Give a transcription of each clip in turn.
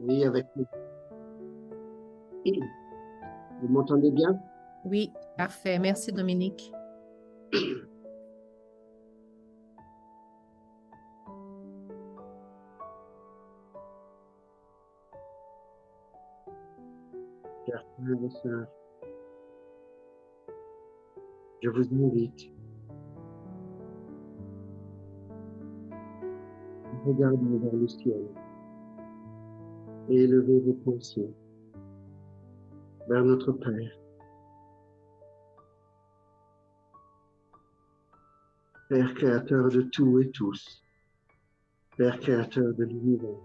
Oui, avec vous. Vous m'entendez bien? Oui, parfait. Merci, Dominique. Chers frères et sœurs, je vous invite à regarder vers le ciel et élever vos pensées vers notre Père, Père créateur de tout et tous, Père créateur de l'univers,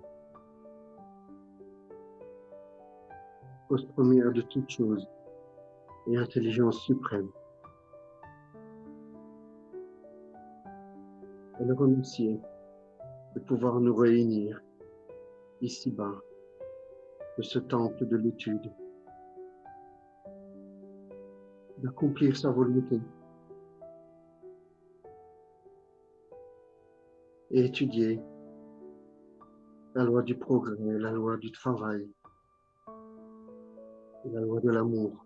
cause première de toutes choses et intelligence suprême. Et le remercier de pouvoir nous réunir ici-bas, de ce temple de l'étude, d'accomplir sa volonté et étudier la loi du progrès, la loi du travail, et la loi de l'amour,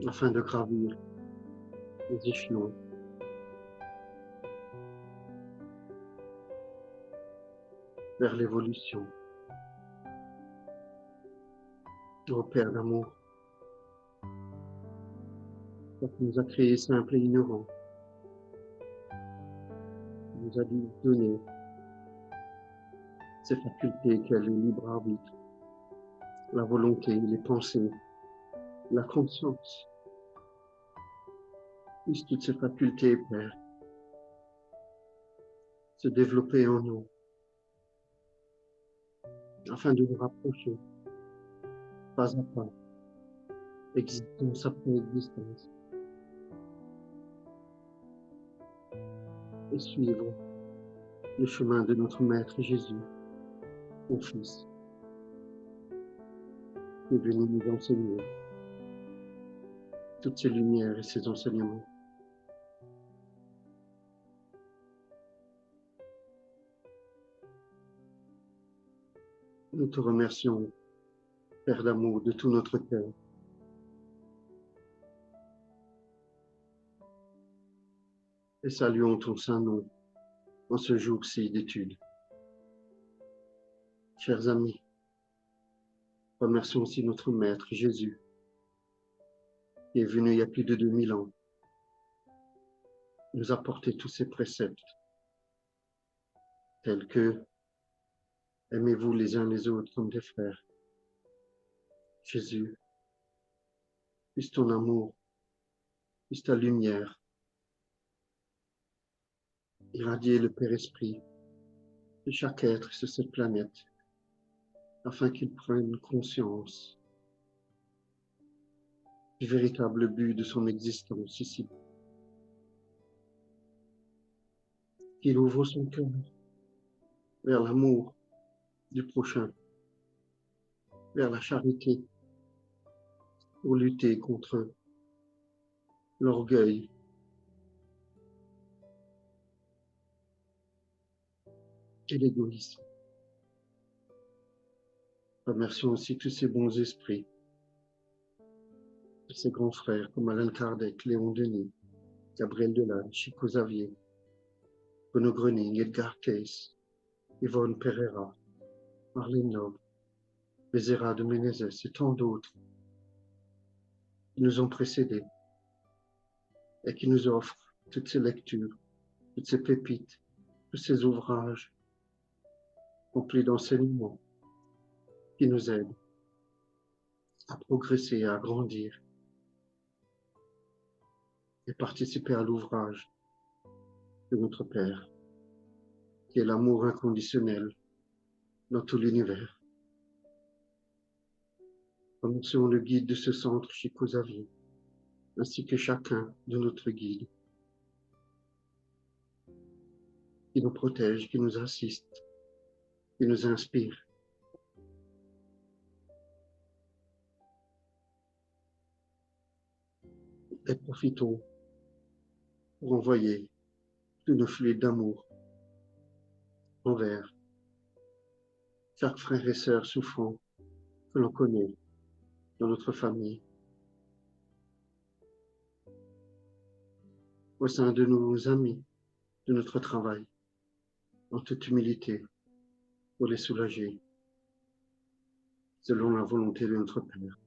afin de gravir les échelons vers l'évolution. Ô Père d'amour, toi qui nous as créés simples et ignorants, tu nous as donné ces facultés qu'est le libre arbitre, la volonté, les pensées, la conscience. Puissent toutes ces facultés, Père, se développer en nous, afin de nous rapprocher, pas à pas, existence après existence, et suivre le chemin de notre Maître Jésus, ton Fils, qui est venu nous enseigner toutes ces lumières et ces enseignements. Nous te remercions, Père d'amour, de tout notre cœur. Et saluons ton saint nom en ce jour-ci d'étude. Chers amis, remercions aussi notre Maître Jésus, qui est venu il y a plus de 2000 ans, nous apporter tous ces préceptes, tels que aimez-vous les uns les autres comme des frères. Jésus, puisse ton amour, puisse ta lumière irradier le Père Esprit de chaque être sur cette planète, afin qu'il prenne conscience du véritable but de son existence ici. Qu'il ouvre son cœur vers l'amour du prochain, vers la charité, pour lutter contre l'orgueil et l'égoïsme. Remercions aussi tous ces bons esprits, ces grands frères comme Alain Kardec, Léon Denis, Gabriel Delanne, Chico Xavier, Bruno Gröning, Edgar Cayce, Yvonne Pereira, Marlène Noble, Bézéra de Menezes et tant d'autres qui nous ont précédés et qui nous offrent toutes ces lectures, toutes ces pépites, tous ces ouvrages remplis d'enseignements qui nous aident à progresser, à grandir et participer à l'ouvrage de notre Père, qui est l'amour inconditionnel dans tout l'univers. Remercions le guide de ce centre, Chico Xavier, ainsi que chacun de notre guide, qui nous protège, qui nous assiste, qui nous inspire. Et profitons pour envoyer tous nos fluides d'amour envers chaque frère et sœur souffrant que l'on connaît dans notre famille, au sein de nos amis, de notre travail, en toute humilité, pour les soulager, selon la volonté de notre Père.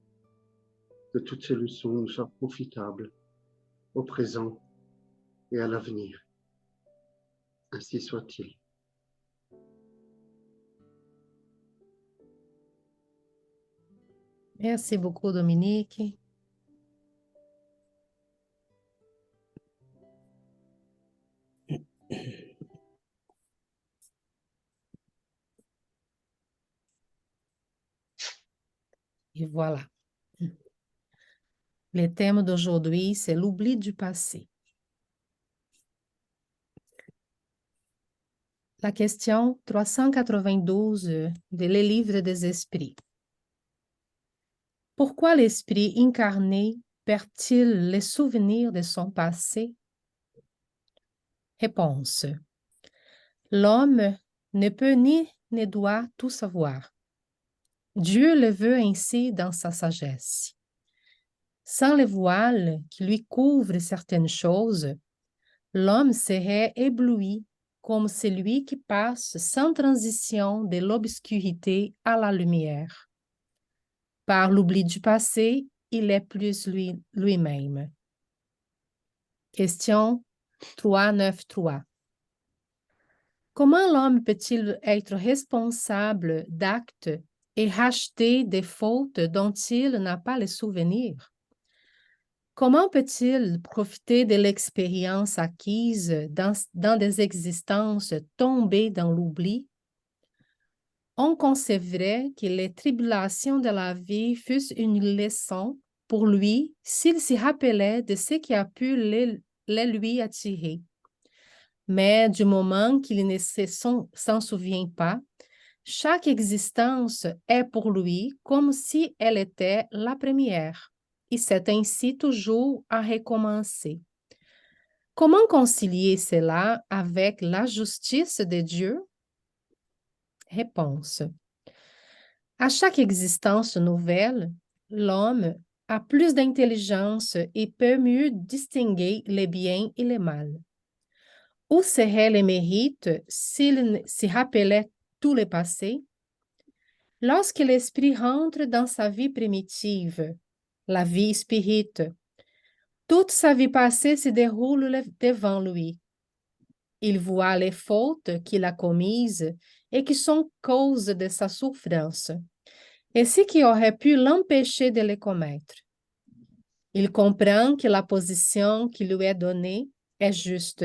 Que toutes ces leçons nous soient profitables au présent et à l'avenir. Ainsi soit-il. Merci beaucoup, Dominique. Et voilà. Le thème d'aujourd'hui, c'est l'oubli du passé. La question 392 de Le Livre des Esprits. Pourquoi l'esprit incarné perd-il les souvenirs de son passé? Réponse. L'homme ne peut ni ne doit tout savoir. Dieu le veut ainsi dans sa sagesse. Sans le voile qui lui couvre certaines choses, l'homme serait ébloui comme celui qui passe sans transition de l'obscurité à la lumière. Par l'oubli du passé, il est plus lui-même. Question 393. Comment l'homme peut-il être responsable d'actes et racheter des fautes dont il n'a pas le souvenir? Comment peut-il profiter de l'expérience acquise dans des existences tombées dans l'oubli? On concevrait que les tribulations de la vie fussent une leçon pour lui s'il s'y rappelait de ce qui a pu les lui attirer. Mais du moment qu'il ne s'en souvient pas, chaque existence est pour lui comme si elle était la première, et c'est ainsi toujours à recommencer. Comment concilier cela avec la justice de Dieu? Réponse. À chaque existence nouvelle, l'homme a plus d'intelligence et peut mieux distinguer les biens et les mal. Où serait le mérite s'il se rappelait tout le passé? Lorsque l'esprit rentre dans sa vie primitive, la vie spirite, toute sa vie passée se déroule devant lui. Il voit les fautes qu'il a commises et qui sont cause de sa souffrance, et ce qui aurait pu l'empêcher de les commettre. Il comprend que la position qui lui est donnée est juste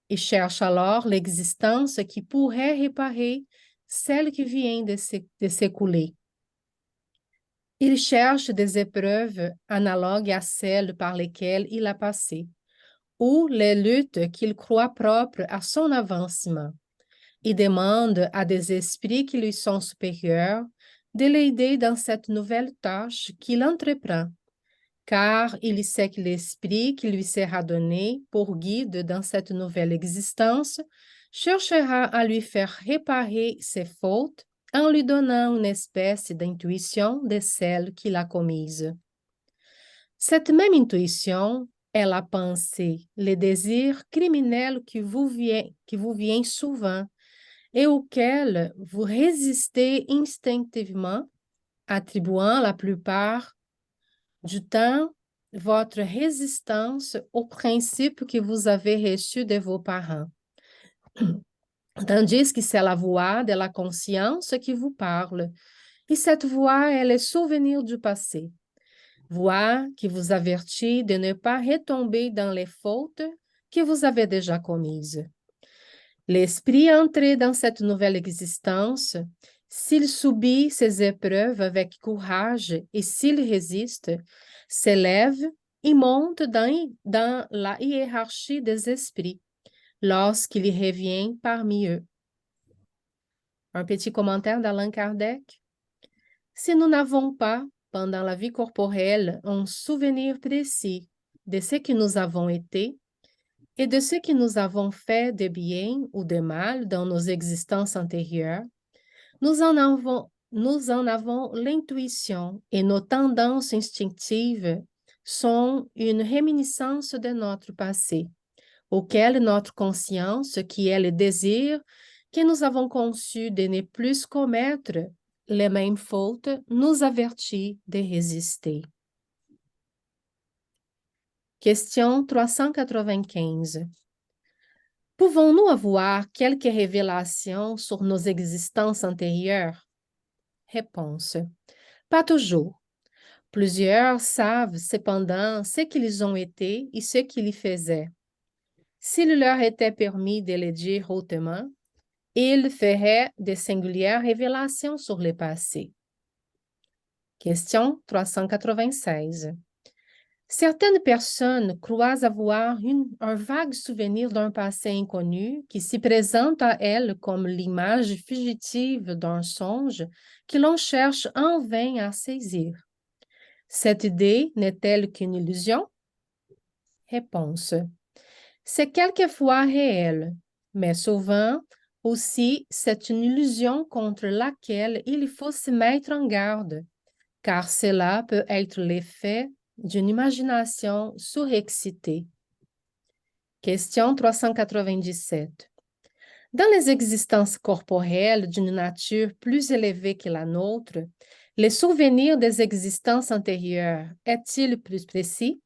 et cherche alors l'existence qui pourrait réparer celle qui vient de s'écouler. Il cherche des épreuves analogues à celles par lesquelles il a passé, ou les luttes qu'il croit propres à son avancement. Il demande à des esprits qui lui sont supérieurs de l'aider dans cette nouvelle tâche qu'il entreprend, car il sait que l'esprit qui lui sera donné pour guide dans cette nouvelle existence cherchera à lui faire réparer ses fautes en lui donnant une espèce d'intuition de celle qu'il a commise. Cette même intuition est la pensée, le désir criminel qui vous vient souvent et auquel vous résistez instinctivement, attribuant la plupart du temps votre résistance aux principes que vous avez reçus de vos parents. Tandis que c'est la voix de la conscience qui vous parle. Et cette voix est le souvenir du passé. Voix qui vous avertit de ne pas retomber dans les fautes que vous avez déjà commises. L'esprit entré dans cette nouvelle existence, s'il subit ces épreuves avec courage et s'il résiste, s'élève et monte dans la hiérarchie des esprits lorsqu'il revient parmi eux. Un petit commentaire d'Allan Kardec. Si nous n'avons pas, pendant la vie corporelle, un souvenir précis de ce que nous avons été et de ce que nous avons fait de bien ou de mal dans nos existences antérieures, nous en avons l'intuition et nos tendances instinctives sont une réminiscence de notre passé, auquel notre conscience, qui est le désir que nous avons conçu de ne plus commettre les mêmes fautes, nous avertit de résister. Question 395. Pouvons-nous avoir quelques révélations sur nos existences antérieures? Réponse. Pas toujours. Plusieurs savent cependant ce qu'ils ont été et ce qu'ils y faisaient. S'il leur était permis de le dire hautement, ils feraient de singulières révélations sur le passé. Question 396. Certaines personnes croient avoir un vague souvenir d'un passé inconnu qui se présente à elles comme l'image fugitive d'un songe que l'on cherche en vain à saisir. Cette idée n'est-elle qu'une illusion? Réponse. C'est quelquefois réel, mais souvent aussi c'est une illusion contre laquelle il faut se mettre en garde, car cela peut être l'effet d'une imagination surexcitée. Question 397. Dans les existences corporelles d'une nature plus élevée que la nôtre, le souvenir des existences antérieures est-il plus précis?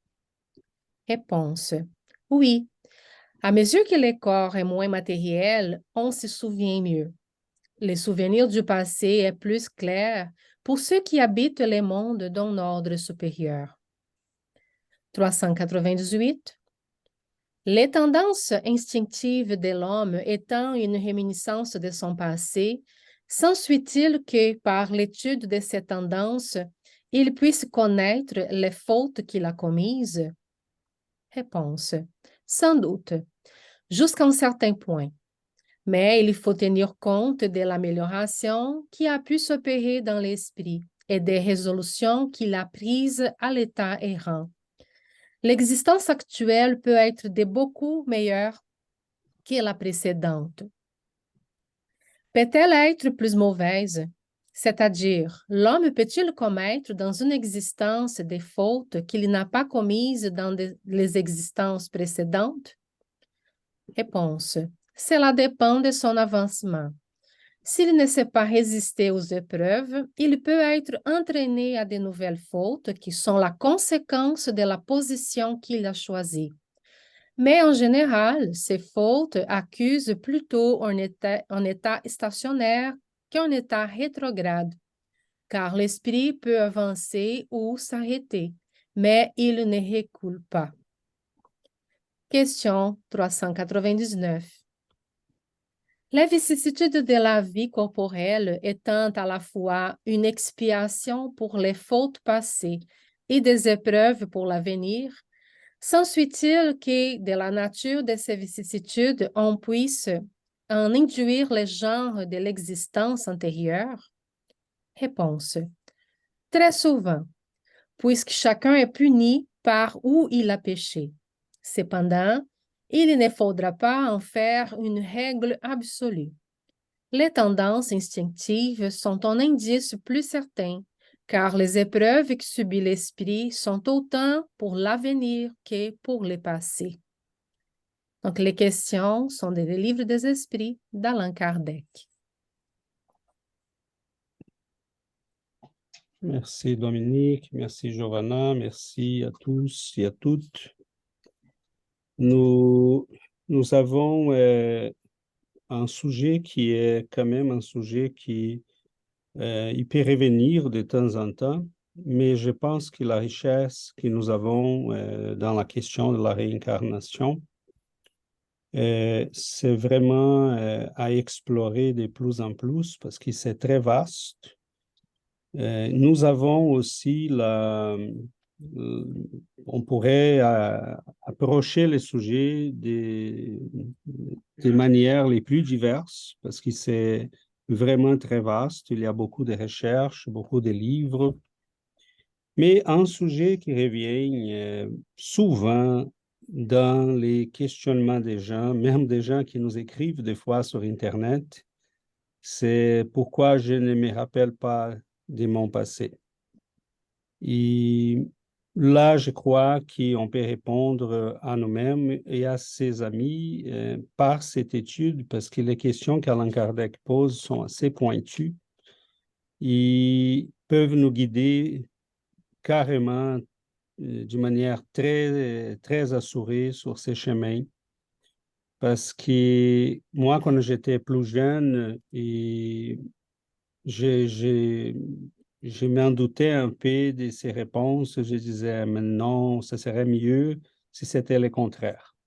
Réponse. Oui. À mesure que le corps est moins matériel, on se souvient mieux. Le souvenir du passé est plus clair pour ceux qui habitent les mondes d'un ordre supérieur. 398. Les tendances instinctives de l'homme étant une réminiscence de son passé, s'ensuit-il que par l'étude de ces tendances, il puisse connaître les fautes qu'il a commises? Réponse. Sans doute, jusqu'à un certain point. Mais il faut tenir compte de l'amélioration qui a pu s'opérer dans l'esprit et des résolutions qu'il a prises à l'état errant. L'existence actuelle peut être de beaucoup meilleure que la précédente. Peut-elle être plus mauvaise? C'est-à-dire, l'homme peut-il commettre dans une existence des fautes qu'il n'a pas commises dans les existences précédentes? Réponse. Cela dépend de son avancement. S'il ne sait pas résister aux épreuves, il peut être entraîné à de nouvelles fautes qui sont la conséquence de la position qu'il a choisie. Mais en général, ces fautes accusent plutôt un état stationnaire qu'un état rétrograde, car l'esprit peut avancer ou s'arrêter, mais il ne recule pas. Question 399. Les vicissitudes de la vie corporelle étant à la fois une expiation pour les fautes passées et des épreuves pour l'avenir, s'ensuit-il que de la nature de ces vicissitudes, on puisse en induire les genres de l'existence antérieure? Réponse. Très souvent, puisque chacun est puni par où il a péché. Cependant, il ne faudra pas en faire une règle absolue. Les tendances instinctives sont un indice plus certain, car les épreuves que subit l'esprit sont autant pour l'avenir que pour le passé. Donc, les questions sont des livres des esprits d'Allan Kardec. Merci Dominique, merci Giovanna, merci à tous et à toutes. Nous avons un sujet qui est quand même un sujet qui il peut revenir de temps en temps, mais je pense que la richesse que nous avons dans la question de la réincarnation, c'est vraiment à explorer de plus en plus parce que c'est très vaste. Nous avons aussi on pourrait approcher le sujet de manières les plus diverses parce que c'est vraiment très vaste. Il y a beaucoup de recherches, beaucoup de livres, mais un sujet qui revient souvent dans les questionnements des gens, même des gens qui nous écrivent des fois sur Internet, c'est pourquoi je ne me rappelle pas de mon passé. Et là, je crois qu'on peut répondre à nous-mêmes et à ses amis par cette étude, parce que les questions qu'Allan Kardec pose sont assez pointues et peuvent nous guider carrément d'une manière très, très assurée sur ces chemins. Parce que moi, quand j'étais plus jeune, et je, je, je m'en doutais un peu de ces réponses. Je disais, mais non, ce serait mieux si c'était le contraire.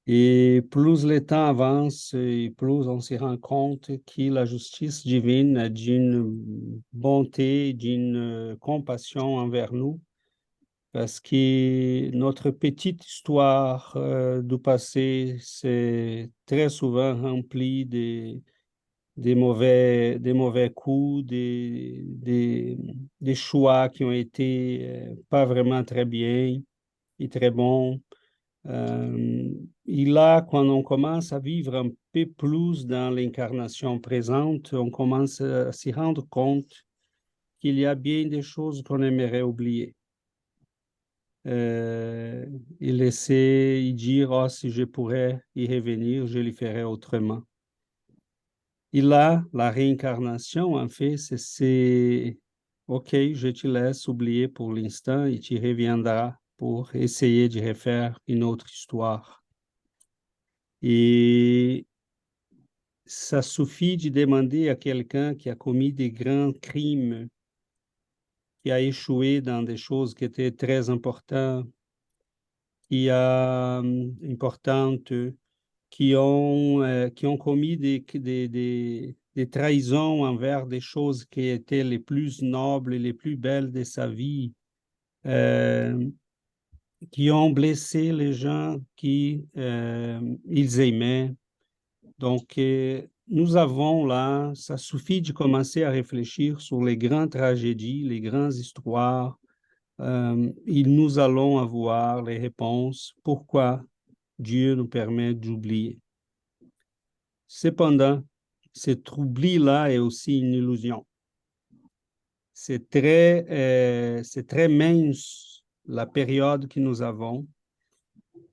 Et plus le temps avance, et plus on se rend compte que la justice divine a d'une bonté, d'une compassion envers nous, parce que notre petite histoire du passé, c'est très souvent rempli des mauvais coups, des choix qui ont été pas vraiment très bien et très bons. Et là, quand on commence à vivre un peu plus dans l'incarnation présente, on commence à s'y rendre compte qu'il y a bien des choses qu'on aimerait oublier. Et laisser y dire, oh, si je pourrais y revenir, je le ferais autrement. Et là, la réincarnation, en fait, c'est OK, je te laisse oublier pour l'instant et tu reviendras pour essayer de refaire une autre histoire. Et ça suffit de demander à quelqu'un qui a commis des grands crimes, qui a échoué dans des choses qui étaient très importantes, importantes, qui ont commis des trahisons envers des choses qui étaient les plus nobles et les plus belles de sa vie, euh, qui ont blessé les gens qui ils aimaient. Donc, nous avons là, ça suffit de commencer à réfléchir sur les grandes tragédies, les grandes histoires, et nous allons avoir les réponses pourquoi Dieu nous permet d'oublier. Cependant, cet oubli-là est aussi une illusion. C'est très mince la période que nous avons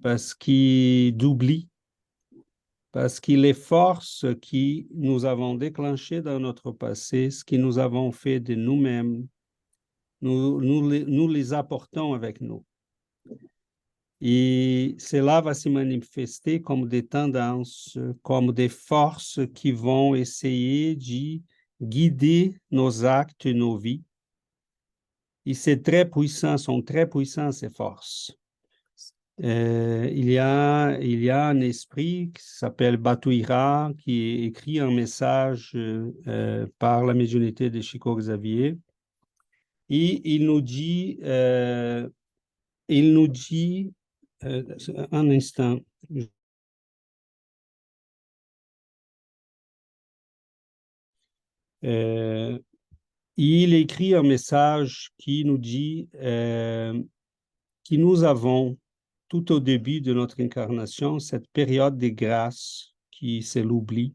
parce d'oubli, parce que les forces que nous avons déclenchées dans notre passé, ce que nous avons fait de nous-mêmes, nous les apportons avec nous. Et cela va se manifester comme des tendances, comme des forces qui vont essayer de guider nos actes et nos vies. Et c'est très puissant, sont très puissants ces forces. Il y a un esprit qui s'appelle Batuira, qui écrit un message par la médiumnité de Chico Xavier. Et il nous dit un instant. Il écrit un message qui nous dit que nous avons, tout au début de notre incarnation, cette période de grâce qui c'est l'oubli,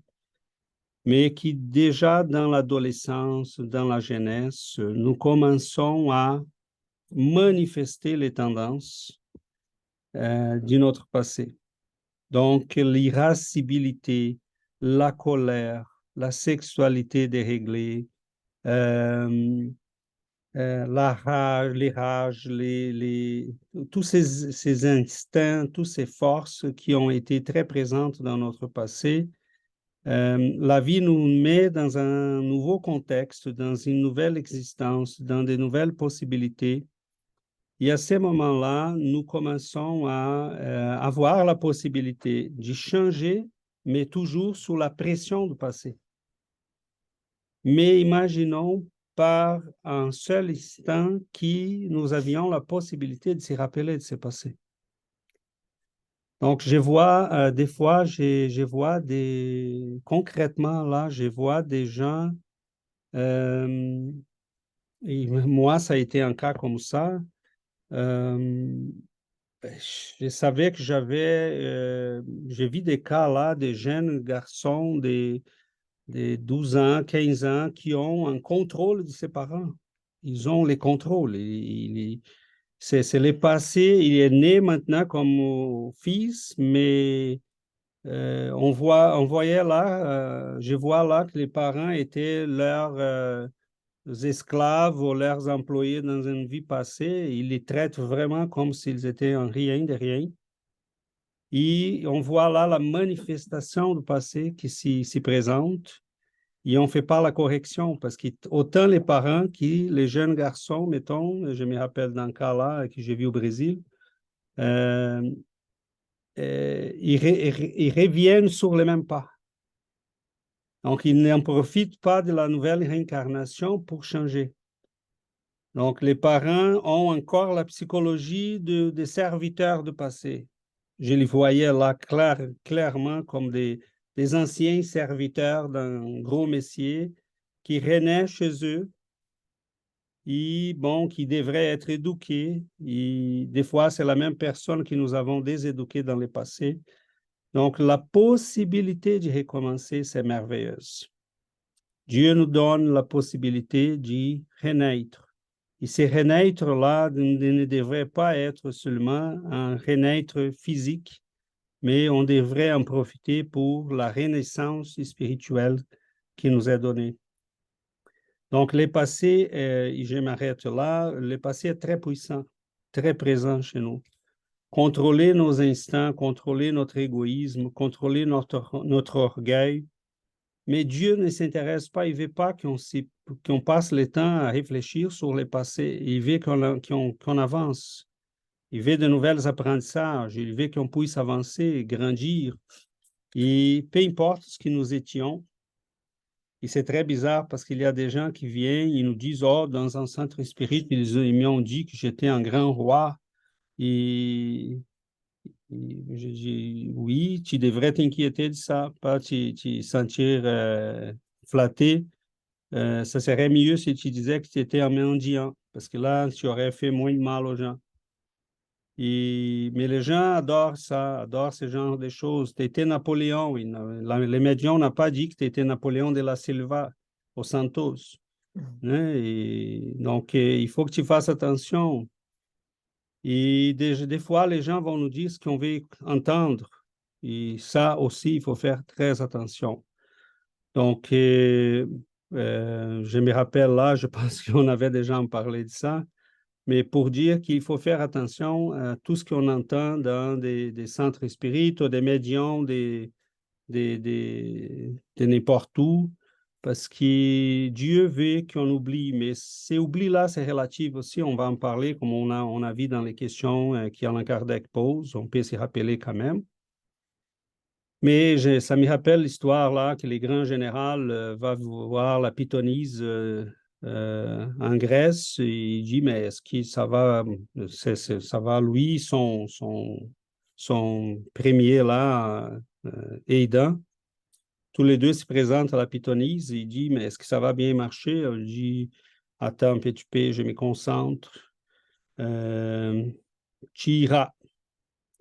mais qui déjà dans l'adolescence, dans la jeunesse, nous commençons à manifester les tendances de notre passé. Donc, l'irascibilité, la colère, la sexualité déréglée, la rage, les rages, tous ces instincts, toutes ces forces qui ont été très présentes dans notre passé, la vie nous met dans un nouveau contexte, dans une nouvelle existence, dans de nouvelles possibilités. Et à ces moments-là, nous commençons à avoir la possibilité de changer, mais toujours sous la pression du passé. Mais imaginons par un seul instant que nous avions la possibilité de se rappeler de ce passé. Donc, je vois des fois, je vois concrètement là, je vois des gens, et moi, ça a été un cas comme ça. Je savais que j'ai vu des cas là, des jeunes garçons, de 12 ans, 15 ans, qui ont un contrôle de ses parents. Ils ont les contrôles. C'est le passé. Il est né maintenant comme fils, mais on voyait là, je vois là que les parents étaient leurs esclaves ou leurs employés dans une vie passée. Ils les traitent vraiment comme s'ils étaient un rien de rien. Et on voit là la manifestation du passé qui s'y présente. Et on ne fait pas la correction parce qu'autant les parents que les jeunes garçons, mettons, je me rappelle d'un cas là que j'ai vu au Brésil, euh, ils reviennent sur les mêmes pas. Donc, ils n'en profitent pas de la nouvelle réincarnation pour changer. Donc, les parents ont encore la psychologie des serviteurs du passé. Je les voyais là clairement comme des anciens serviteurs d'un gros messier qui renaissent chez eux et bon, qui devraient être éduqués. Et des fois, c'est la même personne que nous avons déséduquée dans le passé. Donc, la possibilité de recommencer, c'est merveilleuse. Dieu nous donne la possibilité de renaître. Et ces renaître-là ne devrait pas être seulement un renaître physique, mais on devrait en profiter pour la renaissance spirituelle qui nous est donnée. Donc, le passé, je m'arrête là, le passé est très puissant, très présent chez nous. Contrôler nos instincts, contrôler notre égoïsme, contrôler notre orgueil. Mais Dieu ne s'intéresse pas, il ne veut pas qu'on passe le temps à réfléchir sur le passé. Il veut qu'on avance. Il veut de nouveaux apprentissages. Il veut qu'on puisse avancer, grandir. Et peu importe ce que nous étions, et c'est très bizarre parce qu'il y a des gens qui viennent, ils nous disent, oh, dans un centre spirit, ils m'ont dit que j'étais un grand roi. Et je dis, oui, tu devrais t'inquiéter de ça, pas te sentir flatté. Ça serait mieux si tu disais que tu étais un mendiant, parce que là, tu aurais fait moins de mal aux gens. Mais les gens adorent ça, adorent ce genre de choses. Tu étais Napoléon, oui. Les médiums n'ont pas dit que tu étais Napoléon de la Silva, aux Santos. Hein? Et donc, il faut que tu fasses attention. Et des fois, les gens vont nous dire ce qu'on veut entendre. Et ça aussi, il faut faire très attention. Donc, je me rappelle là, je pense qu'on avait déjà en parlé de ça, mais pour dire qu'il faut faire attention à tout ce qu'on entend dans des centres spirituels, des médiums, de n'importe où, parce que Dieu veut qu'on oublie, mais ces oublis-là, c'est relatif aussi, on va en parler, comme on a vu dans les questions qu'Allan Kardec pose, on peut s'y rappeler quand même. Mais ça me rappelle l'histoire là que les grands général va voir la pythonisse en Grèce et il dit mais est-ce que ça va ça va lui son premier là aidant, tous les deux se présentent à la pythonisse et il dit mais est-ce que ça va bien marcher? Elle dit attends un petit peu, je me concentre. Tu iras,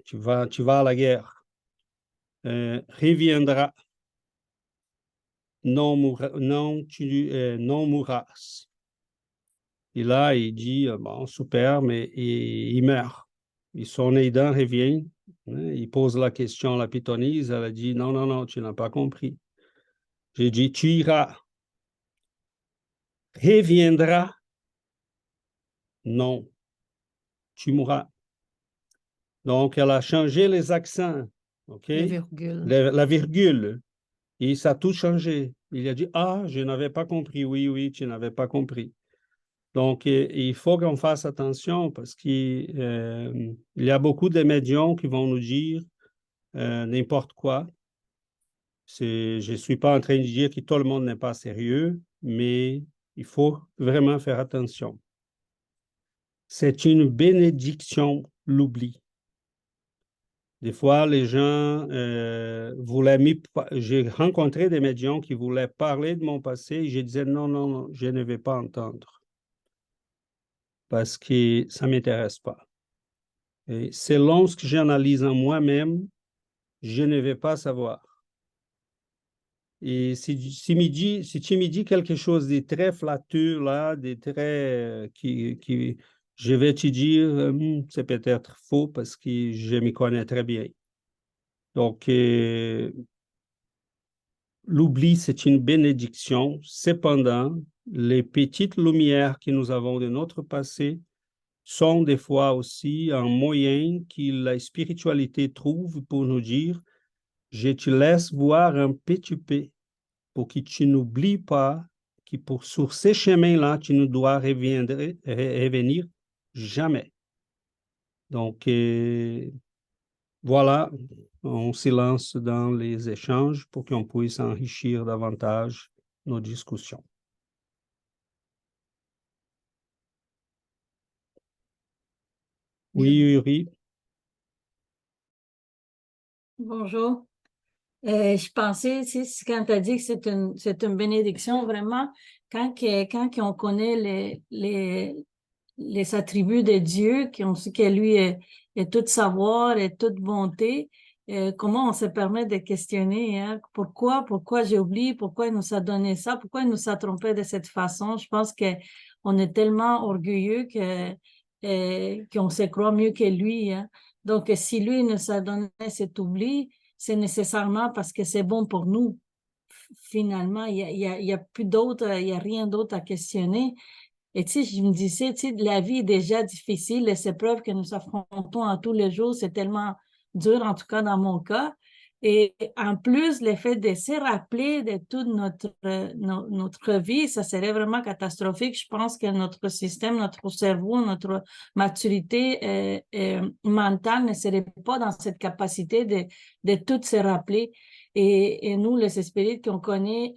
tu vas à la guerre. Reviendra, non mourras. Et là, il dit, bon, super, mais il meurt. Et son aidant revient, hein, il pose la question à la pythonisse, elle a dit, non, non, non, tu n'as pas compris. J'ai dit, tu iras. Reviendra, non, tu mourras. Donc, elle a changé les accents, OK? La virgule. La virgule. Et ça a tout changé. Il a dit, ah, je n'avais pas compris. Oui, oui, tu n'avais pas compris. Donc, il faut qu'on fasse attention parce qu'il y a beaucoup de médiums qui vont nous dire n'importe quoi. Je ne suis pas en train de dire que tout le monde n'est pas sérieux, mais il faut vraiment faire attention. C'est une bénédiction, l'oubli. Des fois, les gens j'ai rencontré des médiums qui voulaient parler de mon passé et je disais non, non, non, je ne vais pas entendre parce que ça ne m'intéresse pas. Et selon ce que j'analyse en moi-même, je ne vais pas savoir. Et si tu me dis quelque chose de très flatteur, là, de très, je vais te dire, c'est peut-être faux parce que je me connais très bien. Donc, l'oubli, c'est une bénédiction. Cependant, les petites lumières que nous avons de notre passé sont des fois aussi un moyen que la spiritualité trouve pour nous dire, je te laisse voir un petit peu pour que tu n'oublies pas que sur ces chemins-là, tu ne dois revenir jamais. Donc, voilà, on se lance dans les échanges pour qu'on puisse enrichir davantage nos discussions. Oui, Yuri. Bonjour. Je pensais, quand tu as dit que c'est une bénédiction, vraiment, quand on connaît les attributs de Dieu, qu'on sait que lui est tout savoir et toute bonté, comment on se permet de questionner, hein, pourquoi j'ai oublié, pourquoi il nous a donné ça, pourquoi il nous a trompé de cette façon. Je pense qu'on est tellement orgueilleux qu'on se croit mieux que lui, hein. Donc, si lui nous a donné cet oubli, c'est nécessairement parce que c'est bon pour nous. Finalement, il y a plus d'autre, il y a rien d'autre à questionner. Et tu sais, je me disais, tu sais, la vie est déjà difficile, les épreuves que nous affrontons à tous les jours, c'est tellement dur, en tout cas dans mon cas. Et en plus, le fait de se rappeler de toute notre vie, ça serait vraiment catastrophique. Je pense que notre système, notre cerveau, notre maturité mentale ne serait pas dans cette capacité de tout se rappeler. Et nous, les esprits qu'on connaît,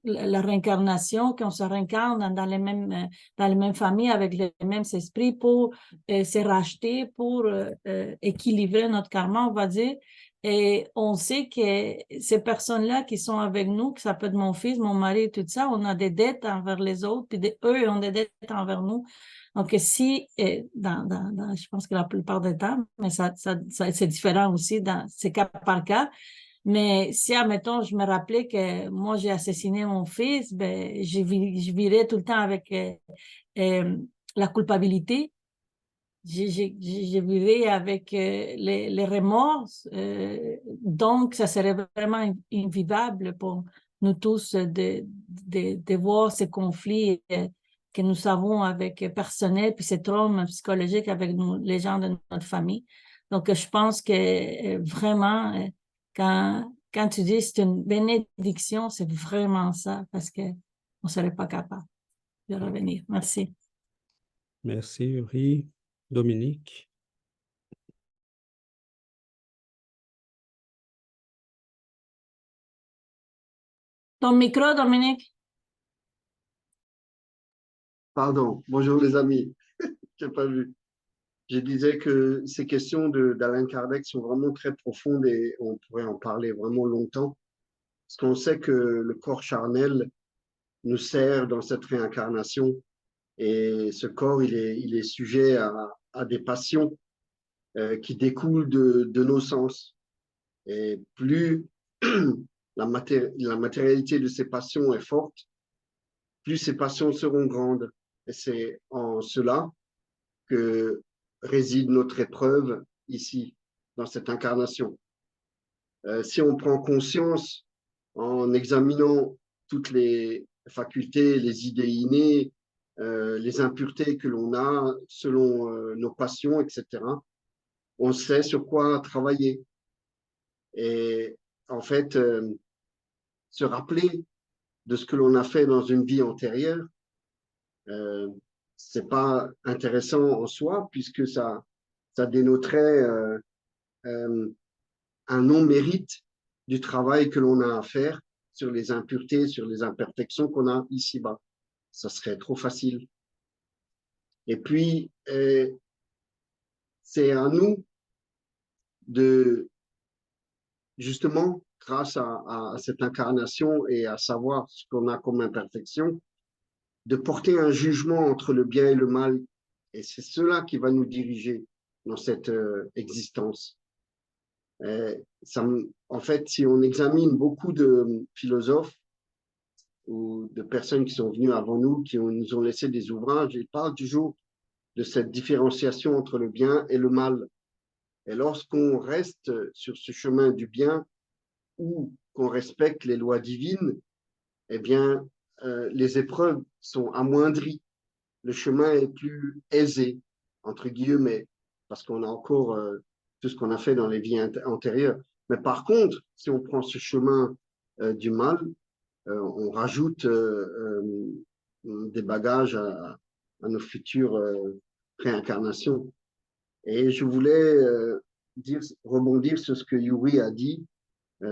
la réincarnation, qu'on se réincarne dans les mêmes familles avec les mêmes esprits pour se racheter, pour équilibrer notre karma, on va dire. Et on sait que ces personnes-là qui sont avec nous, que ça peut être mon fils, mon mari, tout ça, on a des dettes envers les autres, puis eux ont des dettes envers nous. Donc, si, je pense que la plupart des temps, mais c'est différent aussi, c'est cas par cas, mais si, admettons, je me rappelais que moi, j'ai assassiné mon fils, ben, je virais tout le temps avec la culpabilité. Je vivais avec les remords. Donc, ça serait vraiment invivable pour nous tous de voir ces conflits que nous avons avec personnel, puis ces traumas psychologiques avec les gens de notre famille. Donc, je pense que vraiment, quand tu dis c'est une bénédiction, c'est vraiment ça, parce qu'on ne serait pas capable de revenir. Merci. Merci, Yuri. Dominique. Ton micro, Dominique. Pardon, bonjour les amis, je n'ai pas vu. Je disais que ces questions d'Alain Kardec sont vraiment très profondes et on pourrait en parler vraiment longtemps, parce qu'on sait que le corps charnel nous sert dans cette réincarnation et ce corps, il est sujet à des passions qui découlent de nos sens. Et plus la matérialité de ces passions est forte, plus ces passions seront grandes. Et c'est en cela que réside notre épreuve ici, dans cette incarnation. Si on prend conscience en examinant toutes les facultés, les idées innées, les impuretés que l'on a selon nos passions, etc., on sait sur quoi travailler. Et en fait, se rappeler de ce que l'on a fait dans une vie antérieure, c'est pas intéressant en soi puisque ça dénoterait un non-mérite du travail que l'on a à faire sur les impuretés, sur les imperfections qu'on a ici-bas. Ça serait trop facile. Et puis, c'est à nous de, justement, grâce à cette incarnation et à savoir ce qu'on a comme imperfection, de porter un jugement entre le bien et le mal. Et c'est cela qui va nous diriger dans cette existence. En fait, si on examine beaucoup de philosophes ou de personnes qui sont venues avant nous, nous ont laissé des ouvrages, ils parlent toujours de cette différenciation entre le bien et le mal. Et lorsqu'on reste sur ce chemin du bien ou qu'on respecte les lois divines, eh bien, les épreuves sont amoindries. Le chemin est plus aisé, entre guillemets, parce qu'on a encore tout ce qu'on a fait dans les vies antérieures. Mais par contre, si on prend ce chemin du mal, on rajoute des bagages à nos futures réincarnations. Et je voulais rebondir sur ce que Yuri a dit.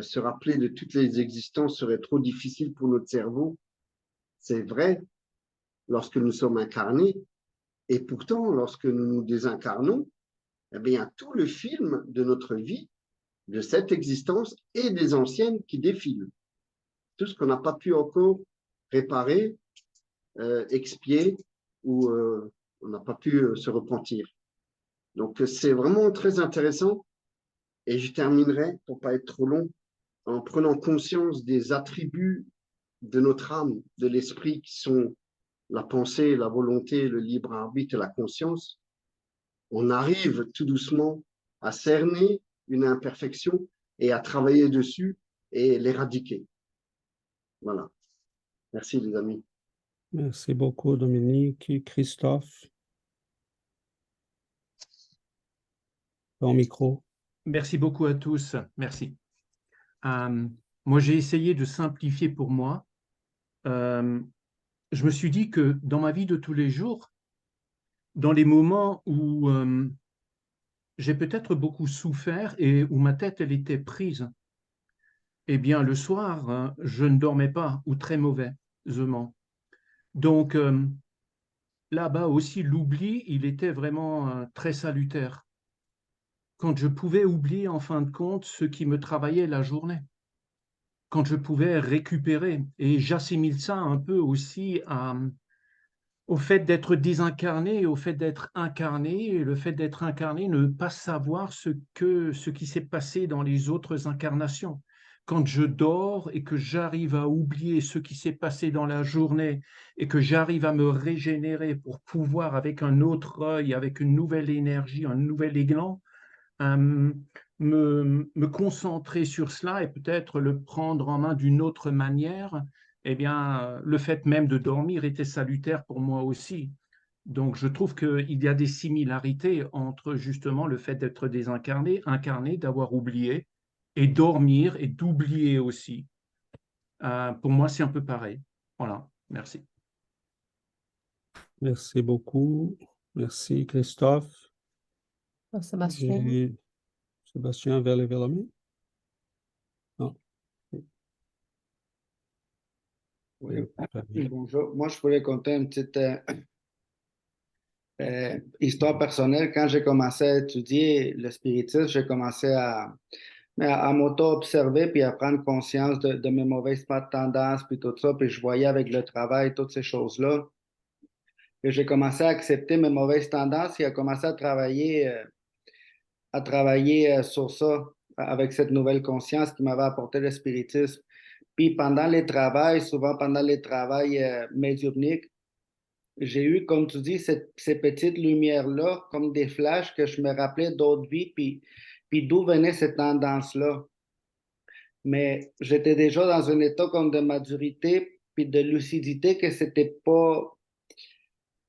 Se rappeler de toutes les existences serait trop difficile pour notre cerveau. C'est vrai lorsque nous sommes incarnés. Et pourtant, lorsque nous nous désincarnons, eh bien, tout le film de notre vie, de cette existence et des anciennes qui défilent. Tout ce qu'on n'a pas pu encore réparer, expier ou on n'a pas pu se repentir. Donc, c'est vraiment très intéressant. Et je terminerai, pour ne pas être trop long, en prenant conscience des attributs de notre âme, de l'esprit, qui sont la pensée, la volonté, le libre arbitre et la conscience. On arrive tout doucement à cerner une imperfection et à travailler dessus et l'éradiquer. Voilà. Merci les amis. Merci beaucoup, Dominique. Christophe, ton micro. Merci beaucoup à tous. Merci. Moi, j'ai essayé de simplifier pour moi. Je me suis dit que dans ma vie de tous les jours, dans les moments où j'ai peut-être beaucoup souffert et où ma tête, elle était prise, eh bien, le soir, je ne dormais pas ou très mauvaisement. Donc, là-bas aussi, l'oubli, il était vraiment très salutaire. Quand je pouvais oublier, en fin de compte, ce qui me travaillait la journée. Quand je pouvais récupérer. Et j'assimile ça un peu aussi au fait d'être désincarné, au fait d'être incarné, et le fait d'être incarné, ne pas savoir ce qui s'est passé dans les autres incarnations. Quand je dors et que j'arrive à oublier ce qui s'est passé dans la journée et que j'arrive à me régénérer pour pouvoir, avec un autre œil, avec une nouvelle énergie, un nouvel élan, me concentrer sur cela et peut-être le prendre en main d'une autre manière, eh bien, le fait même de dormir était salutaire pour moi aussi. Donc, je trouve qu'il y a des similarités entre justement le fait d'être désincarné, incarné, d'avoir oublié, et dormir et d'oublier aussi. Pour moi, c'est un peu pareil. Voilà, merci. Merci beaucoup. Merci, Christophe. Sébastien. Et Sébastien veut lever la main? Non. Oui, bonjour. Moi, je voulais conter une petite histoire personnelle. Quand j'ai commencé à étudier le spiritisme, j'ai commencé à m'auto-observer puis à prendre conscience de mes mauvaises tendances puis tout ça. Puis je voyais avec le travail toutes ces choses-là. Et j'ai commencé à accepter mes mauvaises tendances et à commencer à travailler sur ça avec cette nouvelle conscience qui m'avait apporté le spiritisme. Puis pendant les travails, souvent pendant les travails médiumniques, j'ai eu, comme tu dis, ces petites lumières-là, comme des flashs que je me rappelais d'autres vies, puis d'où venait cette tendance-là. Mais j'étais déjà dans un état comme de maturité, puis de lucidité que c'était pas...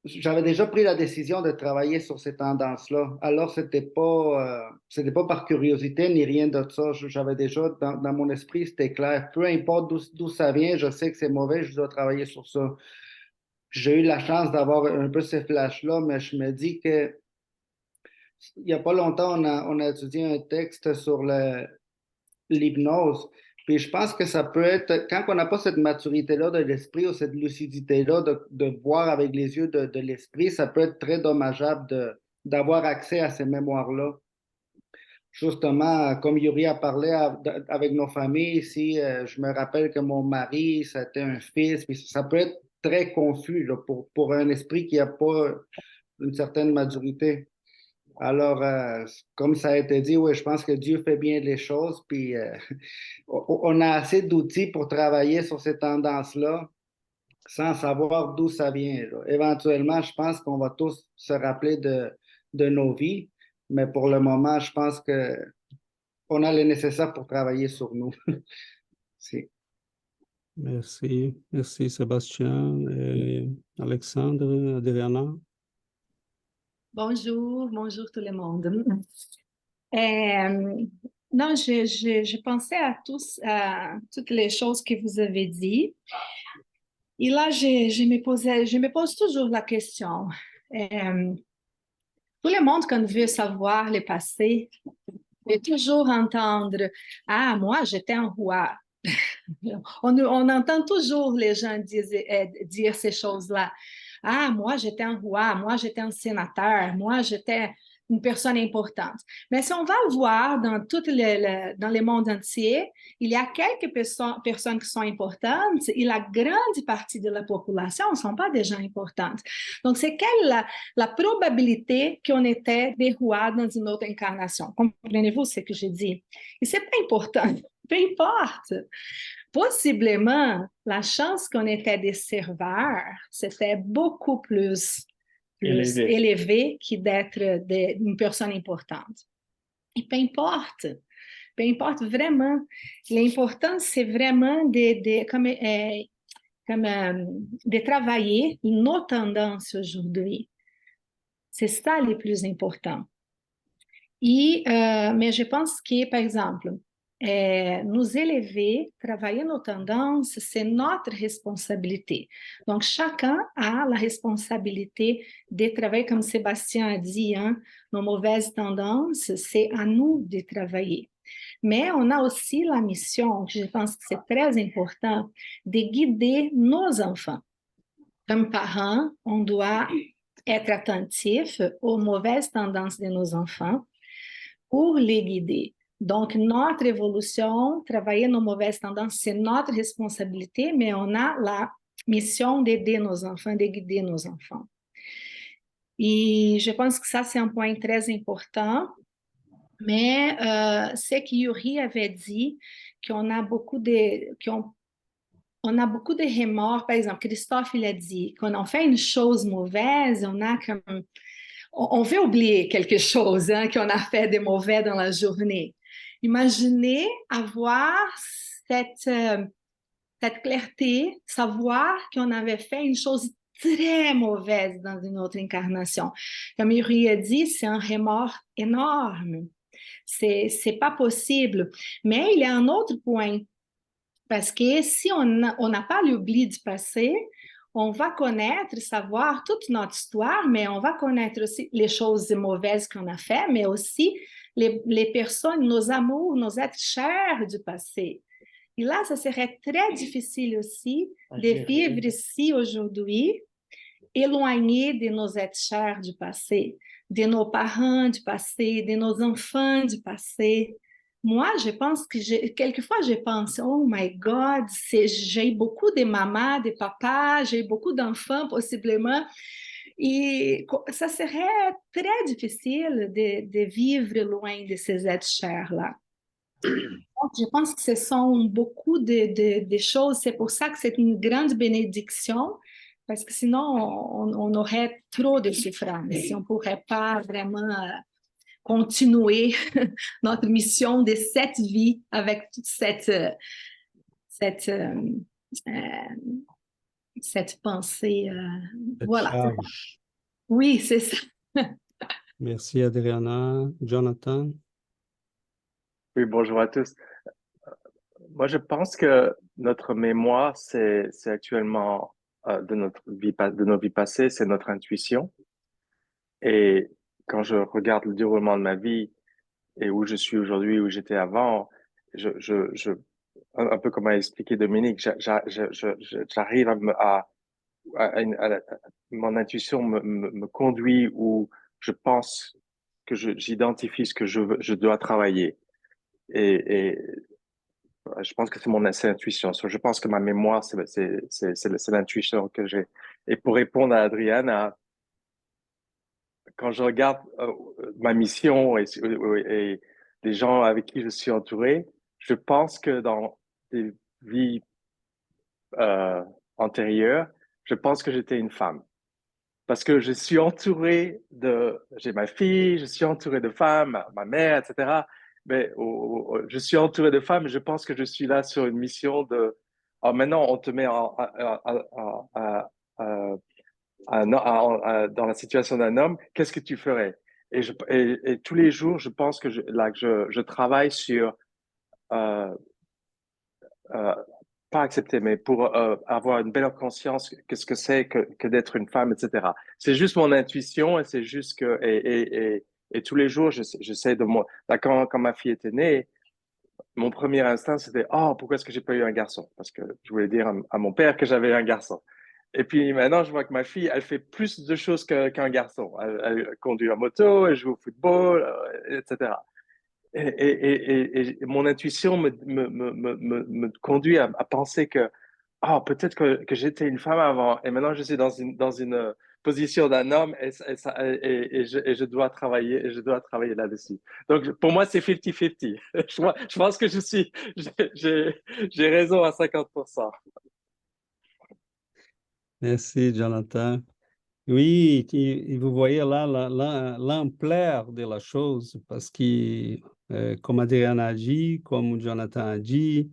J'avais déjà pris la décision de travailler sur ces tendances-là. Alors, c'était pas par curiosité ni rien de ça. J'avais déjà, dans mon esprit, c'était clair. Peu importe d'où ça vient, je sais que c'est mauvais, je dois travailler sur ça. J'ai eu la chance d'avoir un peu ces flashs-là, mais je me dis que il n'y a pas longtemps, on a étudié un texte sur l'hypnose. Puis je pense que ça peut être, quand on n'a pas cette maturité-là de l'esprit ou cette lucidité-là de voir avec les yeux de l'esprit, ça peut être très dommageable d'avoir accès à ces mémoires-là. Justement, comme Yuri a parlé avec nos familles, si je me rappelle que mon mari, c'était un fils, puis ça peut être très confus là, pour un esprit qui n'a pas une certaine maturité. Alors, comme ça a été dit, oui, je pense que Dieu fait bien les choses, puis on a assez d'outils pour travailler sur ces tendances-là sans savoir d'où ça vient, là. Éventuellement, je pense qu'on va tous se rappeler de nos vies, mais pour le moment, je pense que on a le nécessaire pour travailler sur nous. Si. Merci. Merci, Sébastien et Alexandre, Adriana. Bonjour, bonjour tout le monde. Non, je pensais à toutes les choses que vous avez dit. Et là, je me pose toujours la question. Tout le monde, quand veut savoir le passé, veut toujours entendre, ah, moi, j'étais un roi. On entend toujours les gens dire ces choses-là. Ah, moi, j'étais un roi, moi, j'étais un sénateur, moi, j'étais une personne importante. Mais si on va voir dans le monde entier, il y a quelques personnes qui sont importantes et la grande partie de la population ne sont pas des gens importantes. Donc, c'est quelle la probabilité qu'on était des rois dans une autre incarnation? Comprenez-vous ce que je dis? Et c'est pas important, peu importe. Possiblement, la chance qu'on était des serveurs, c'était beaucoup plus élevé que d'être une personne importante. Et peu importe vraiment. L'important, c'est vraiment de travailler nos tendances aujourd'hui. C'est ça le plus important. Mais je pense que, par exemple, nous élever, travailler nos tendances, c'est notre responsabilité. Donc, chacun a la responsabilité de travailler, comme Sébastien a dit, hein, nos mauvaises tendances, c'est à nous de travailler. Mais on a aussi la mission, je pense que c'est très important, de guider nos enfants. Comme parents, on doit être attentif aux mauvaises tendances de nos enfants pour les guider. Donc, notre évolution, travailler nos mauvaises tendances, c'est notre responsabilité, mais on a la mission d'aider nos enfants, de guider nos enfants. Et je pense que ça, c'est un point très important. Mais ce que Yuri avait dit, qu'on a beaucoup on a beaucoup de remords. Par exemple, Christophe, il a dit, quand on fait une chose mauvaise, on a comme... On veut oublier quelque chose hein, qu'on a fait de mauvais dans la journée. Imaginez avoir cette clarté, savoir qu'on avait fait une chose très mauvaise dans une autre incarnation. Comme Yuri a dit, c'est un remords énorme. C'est pas possible. Mais il y a un autre point. Parce que si on n'a pas l'oubli du passé, on va connaître, savoir toute notre histoire, mais on va connaître aussi les choses mauvaises qu'on a faites, mais aussi les personnes, nos amours, nos êtres chers du passé. Et là, ça serait très difficile aussi de vivre ici aujourd'hui, éloigné de nos êtres chers du passé, de nos parents du passé, de nos enfants du passé. Moi, je pense que quelquefois, je pense, oh my God, j'ai beaucoup de mamans, de papas, j'ai beaucoup d'enfants possiblement. Et ça serait très difficile de vivre loin de ces êtres chers-là. Donc, je pense que ce sont beaucoup de choses. C'est pour ça que c'est une grande bénédiction, parce que sinon, on aurait trop de souffrance. On ne pourrait pas vraiment continuer notre mission de cette vie avec toute cette pensée. Voilà. Charge. Oui, c'est ça. Merci, Adriana. Jonathan? Oui, bonjour à tous. Moi, je pense que notre mémoire, c'est actuellement de nos vies passées, c'est notre intuition. Et quand je regarde le déroulement de ma vie et où je suis aujourd'hui, où j'étais avant, un peu comme a expliqué Dominique, j'arrive mon intuition me conduit où je pense que j'identifie ce que je dois travailler. Et je pense que c'est mon intuition. Je pense que ma mémoire, c'est l'intuition que j'ai. Et pour répondre à Adriana, quand je regarde ma mission et les gens avec qui je suis entouré, je pense que dans des vies antérieures, je pense que j'étais une femme. Parce que je suis entouré j'ai ma fille, je suis entouré de femmes, ma mère, etc. Mais je suis entouré de femmes et je pense que je suis là sur une mission maintenant on te met dans la situation d'un homme, qu'est-ce que tu ferais? Et tous les jours, je pense que je travaille sur euh, euh, pas accepter, mais pour avoir une belle conscience que ce que c'est que d'être une femme, etc. C'est juste mon intuition et c'est juste que et tous les jours, j'essaie de moi. Là, quand ma fille était née, mon premier instinct c'était pourquoi est-ce que j'ai pas eu un garçon? Parce que je voulais dire à mon père que j'avais un garçon. Et puis maintenant, je vois que ma fille, elle fait plus de choses qu'un garçon. Elle conduit la moto, elle joue au football, etc. Et mon intuition me conduit à penser que peut-être que j'étais une femme avant et maintenant je suis dans une position d'un homme et je dois travailler là-dessus. Donc pour moi, c'est 50-50. Je pense que j'ai raison à 50%. Merci, Jonathan. Oui, et vous voyez là l'ampleur de la chose, parce que, comme Adriana a dit, comme Jonathan a dit,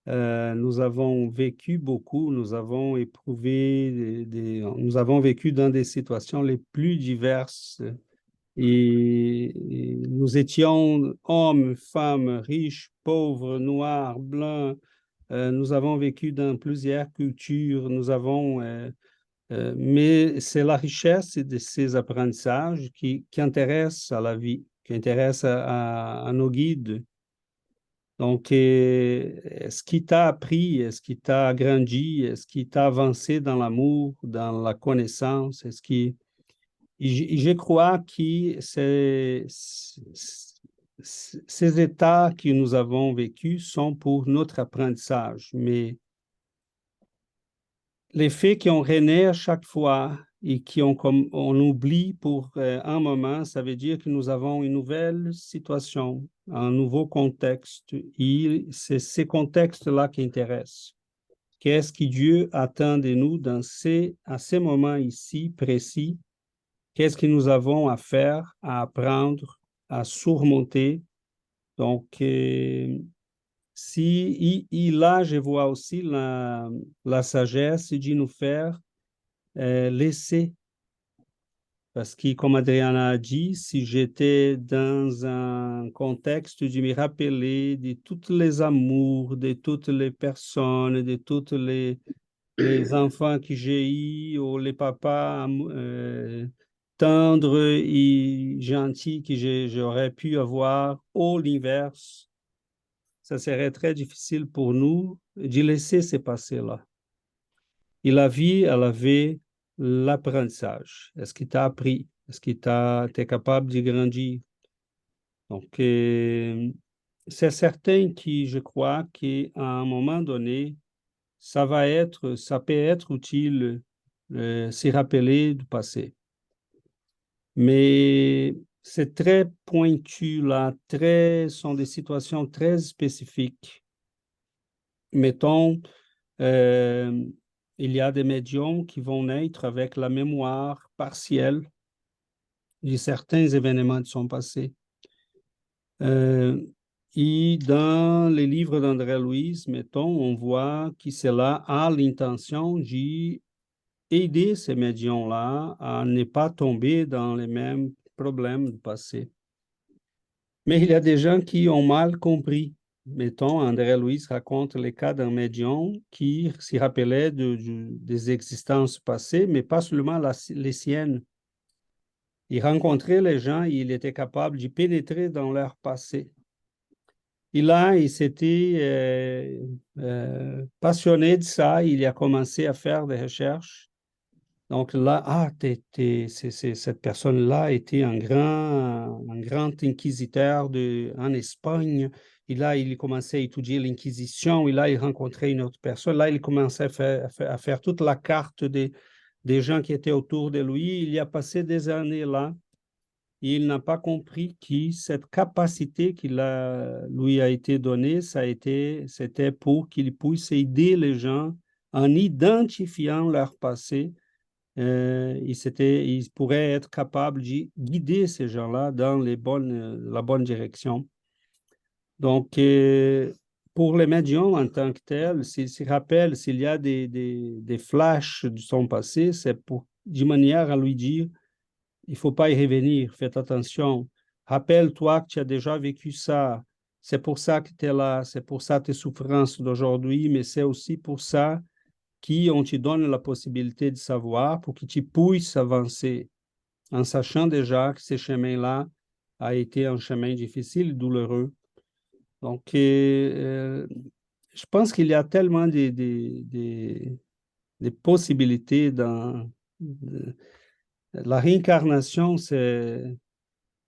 nous avons vécu beaucoup, nous avons éprouvé, nous avons vécu dans des situations les plus diverses. Et nous étions hommes, femmes, riches, pauvres, noirs, blancs. Nous avons vécu dans plusieurs cultures. Mais c'est la richesse de ces apprentissages qui intéresse à la vie, qui intéresse à nos guides. Donc, est-ce qui t'a appris, est-ce qui t'a agrandi, est-ce qui t'a avancé dans l'amour, dans la connaissance, je crois que ces états que nous avons vécus sont pour notre apprentissage, mais les faits qui ont rené à chaque fois et on oublie pour un moment, ça veut dire que nous avons une nouvelle situation, un nouveau contexte. Et c'est ces contextes-là qui intéressent. Qu'est-ce que Dieu attend de nous à ces moments ici précis? Qu'est-ce que nous avons à faire, à apprendre, à surmonter? Donc, là, je vois aussi la sagesse de nous faire laisser. Parce que, comme Adriana a dit, si j'étais dans un contexte de me rappeler de tous les amours, de toutes les personnes, de tous les enfants que j'ai eus, ou les papas tendres et gentils que j'aurais pu avoir, ou l'inverse, ça serait très difficile pour nous de laisser ces passés-là. Et la vie, elle avait l'apprentissage. Est-ce qu'il t'a appris? Est-ce que tu es capable de grandir? Donc, c'est certain que je crois qu'à un moment donné, ça peut être utile s'y rappeler du passé. Mais c'est très pointu là, sont des situations très spécifiques. Mettons, il y a des médiums qui vont naître avec la mémoire partielle de certains événements de son passé. Et dans les livres d'André Louise, mettons, on voit que cela a l'intention d'aider ces médiums-là à ne pas tomber dans les mêmes problèmes du passé. Mais il y a des gens qui ont mal compris. Mettons, André Louise raconte les cas d'un médium qui s'y rappelait des existences passées, mais pas seulement les siennes. Il rencontrait les gens et il était capable de pénétrer dans leur passé. Et là, il s'était passionné de ça. Il a commencé à faire des recherches. Donc là, cette personne-là était un grand inquisiteur en Espagne. Et là, il commençait à étudier l'Inquisition. Et là, il rencontrait une autre personne. Là, il commençait à faire toute la carte des gens qui étaient autour de lui. Il y a passé des années là. et il n'a pas compris que cette capacité qui lui a été donnée, c'était pour qu'il puisse aider les gens en identifiant leur passé. Il pourrait être capable de guider ces gens-là dans la bonne direction. Donc, pour les médiums en tant que tels, s'ils rappellent, s'il y a des flashs de son passé, c'est de manière à lui dire, il ne faut pas y revenir, faites attention. Rappelle-toi que tu as déjà vécu ça. C'est pour ça que tu es là, c'est pour ça tes souffrances d'aujourd'hui, mais c'est aussi pour ça qu'on te donne la possibilité de savoir pour que tu puisses avancer en sachant déjà que ce chemin-là a été un chemin difficile et douloureux. Donc, je pense qu'il y a tellement des possibilités dans la réincarnation.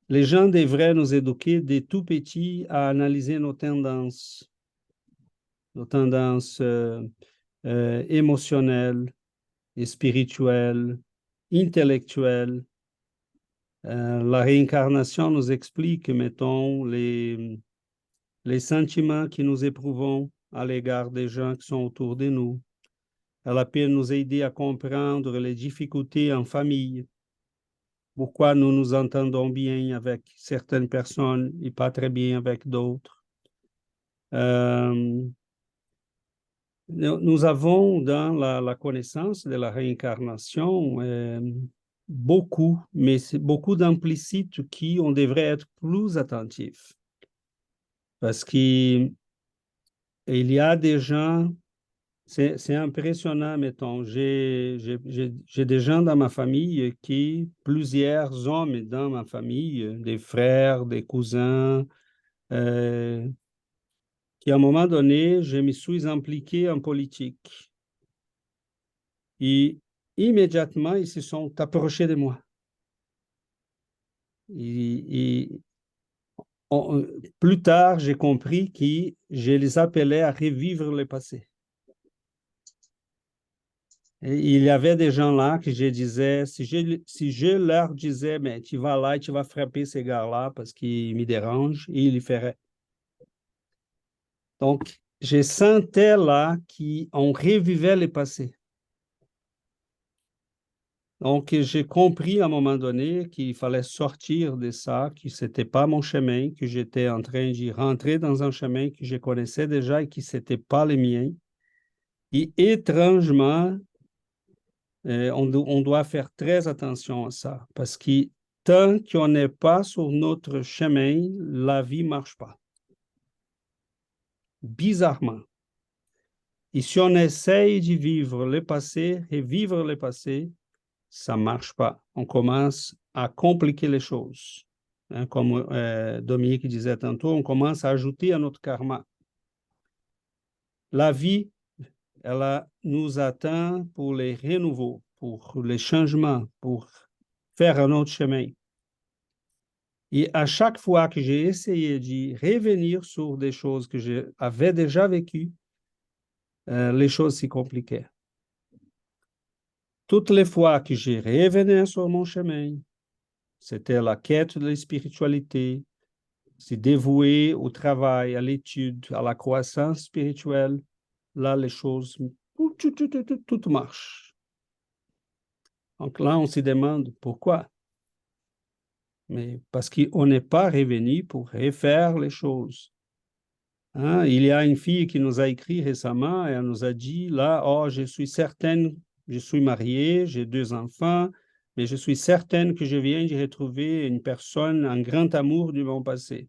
Les gens devraient nous éduquer dès tout petit à analyser nos tendances émotionnelles et spirituelles, intellectuelles. La réincarnation nous explique, mettons, les sentiments que nous éprouvons à l'égard des gens qui sont autour de nous. Elle a pu nous aider à comprendre les difficultés en famille, pourquoi nous nous entendons bien avec certaines personnes et pas très bien avec d'autres. Nous avons dans la connaissance de la réincarnation beaucoup, mais c'est beaucoup d'implicites qui on devrait être plus attentifs. Parce qu'il y a des gens, c'est impressionnant, mettons, j'ai des gens dans ma famille plusieurs hommes dans ma famille, des frères, des cousins, qui à un moment donné, je me suis impliqué en politique. Et immédiatement, ils se sont approchés de moi. Plus tard, j'ai compris que je les appelais à revivre le passé. Et il y avait des gens là que je disais, si je leur disais, mais tu vas là et tu vas frapper ces gars-là parce qu'ils me dérangent, et ils le feraient. Donc, je sentais là qu'on revivait le passé. Donc, j'ai compris à un moment donné qu'il fallait sortir de ça, que ce n'était pas mon chemin, que j'étais en train de rentrer dans un chemin que je connaissais déjà et que ce n'était pas le mien. Et étrangement, on doit faire très attention à ça, parce que tant qu'on n'est pas sur notre chemin, la vie ne marche pas. Bizarrement. Et si on essaye de vivre le passé, revivre le passé, ça ne marche pas. On commence à compliquer les choses. Hein, comme Dominique disait tantôt, on commence à ajouter à notre karma. La vie, elle nous attend pour les renouveaux, pour les changements, pour faire un autre chemin. Et à chaque fois que j'ai essayé de revenir sur des choses que j'avais déjà vécues, les choses s'y compliquaient. Toutes les fois que je revenais sur mon chemin, c'était la quête de la spiritualité, se dévouer au travail, à l'étude, à la croissance spirituelle. Là, les choses, tout marche. Donc là, on se demande pourquoi. Mais parce qu'on n'est pas revenu pour refaire les choses. Hein? Il y a une fille qui nous a écrit récemment et elle nous a dit, là, oh, je suis certaine, je suis mariée, j'ai 2 enfants, mais je suis certaine que je viens de retrouver une personne, un grand amour du mon passé.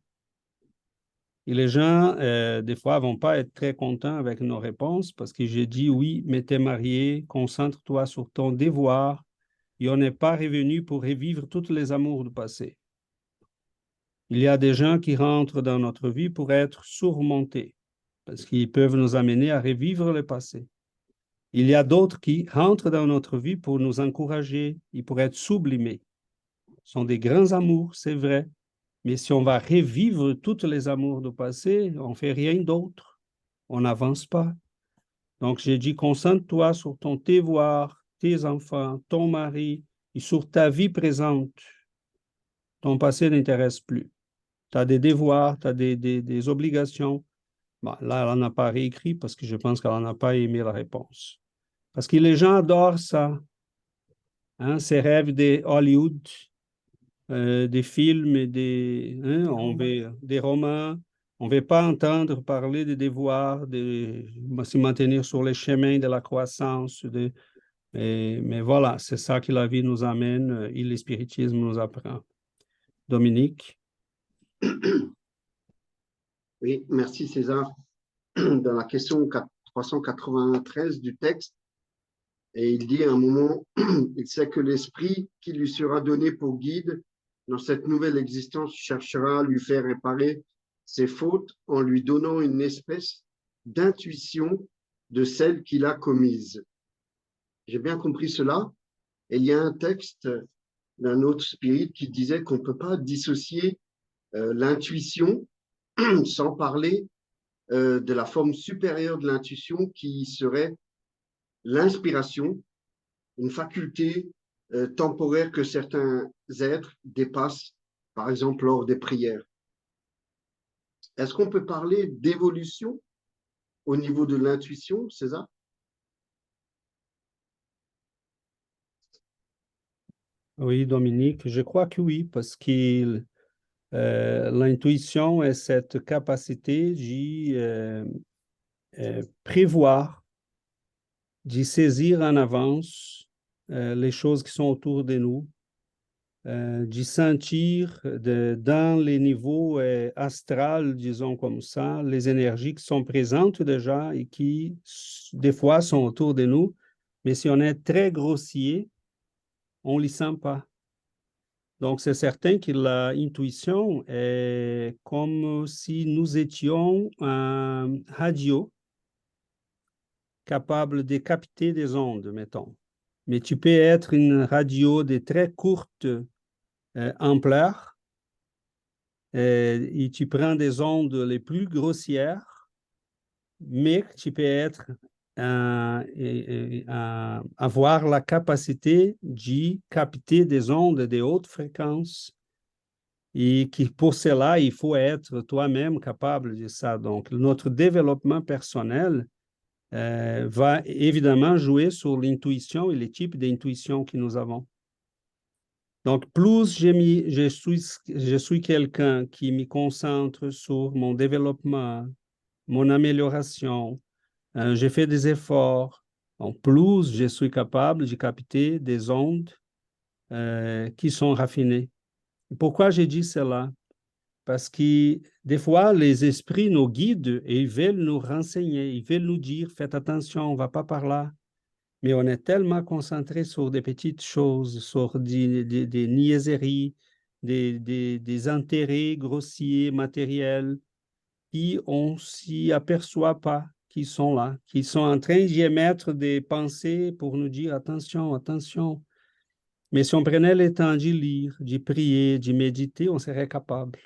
Et les gens, des fois, ne vont pas être très contents avec nos réponses parce que j'ai dit, oui, mais t'es marié, concentre-toi sur ton devoir et on n'est pas revenu pour revivre tous les amours du passé. Il y a des gens qui rentrent dans notre vie pour être surmontés parce qu'ils peuvent nous amener à revivre le passé. Il y a d'autres qui rentrent dans notre vie pour nous encourager et pour être sublimés. Ce sont des grands amours, c'est vrai, mais si on va revivre tous les amours du passé, on ne fait rien d'autre. On n'avance pas. Donc, j'ai dit, concentre-toi sur ton devoir, tes enfants, ton mari et sur ta vie présente. Ton passé n'intéresse plus. Tu as des devoirs, tu as des obligations. Bon, là, elle n'en a pas réécrit parce que je pense qu'elle n'en a pas aimé la réponse. Parce que les gens adorent ça. Hein, ces rêves de Hollywood, des films et des romans. On ne veut pas entendre parler des devoirs, de se maintenir sur les chemins de la croissance. Mais voilà, c'est ça que la vie nous amène et le spiritisme nous apprend. Dominique? Oui, merci César. Dans la question 393 du texte, et il dit à un moment, il sait que l'esprit qui lui sera donné pour guide dans cette nouvelle existence cherchera à lui faire réparer ses fautes en lui donnant une espèce d'intuition de celle qu'il a commise. J'ai bien compris cela. Et il y a un texte d'un autre spirit qui disait qu'on ne peut pas dissocier l'intuition sans parler de la forme supérieure de l'intuition qui serait l'inspiration, une faculté temporaire que certains êtres dépassent, par exemple lors des prières. Est-ce qu'on peut parler d'évolution au niveau de l'intuition, César? Oui, Dominique, je crois que oui, parce que l'intuition est cette capacité de prévoir, de saisir en avance les choses qui sont autour de nous, de sentir dans les niveaux astrales, disons comme ça, les énergies qui sont présentes déjà et qui, des fois, sont autour de nous. Mais si on est très grossier, on ne les sent pas. Donc, c'est certain que l'intuition est comme si nous étions un radio capable de capter des ondes, mettons. Mais tu peux être une radio de très courte ampleur et tu prends des ondes les plus grossières, mais tu peux être avoir la capacité de capter des ondes de haute fréquence et que pour cela, il faut être toi-même capable de ça. Donc, notre développement personnel va évidemment jouer sur l'intuition et les types d'intuition que nous avons. Donc, plus je suis quelqu'un qui me concentre sur mon développement, mon amélioration, j'ai fait des efforts, donc plus je suis capable de capter des ondes qui sont raffinées. Pourquoi j'ai dit cela? Parce que des fois, les esprits nous guident et ils veulent nous renseigner, ils veulent nous dire, faites attention, on ne va pas par là. Mais on est tellement concentré sur des petites choses, sur des niaiseries, des intérêts grossiers, matériels, qui on ne s'y aperçoit pas, qui sont là, qui sont en train d'y émettre des pensées pour nous dire attention, attention. Mais si on prenait le temps d'y lire, d'y prier, d'y méditer, on serait capable.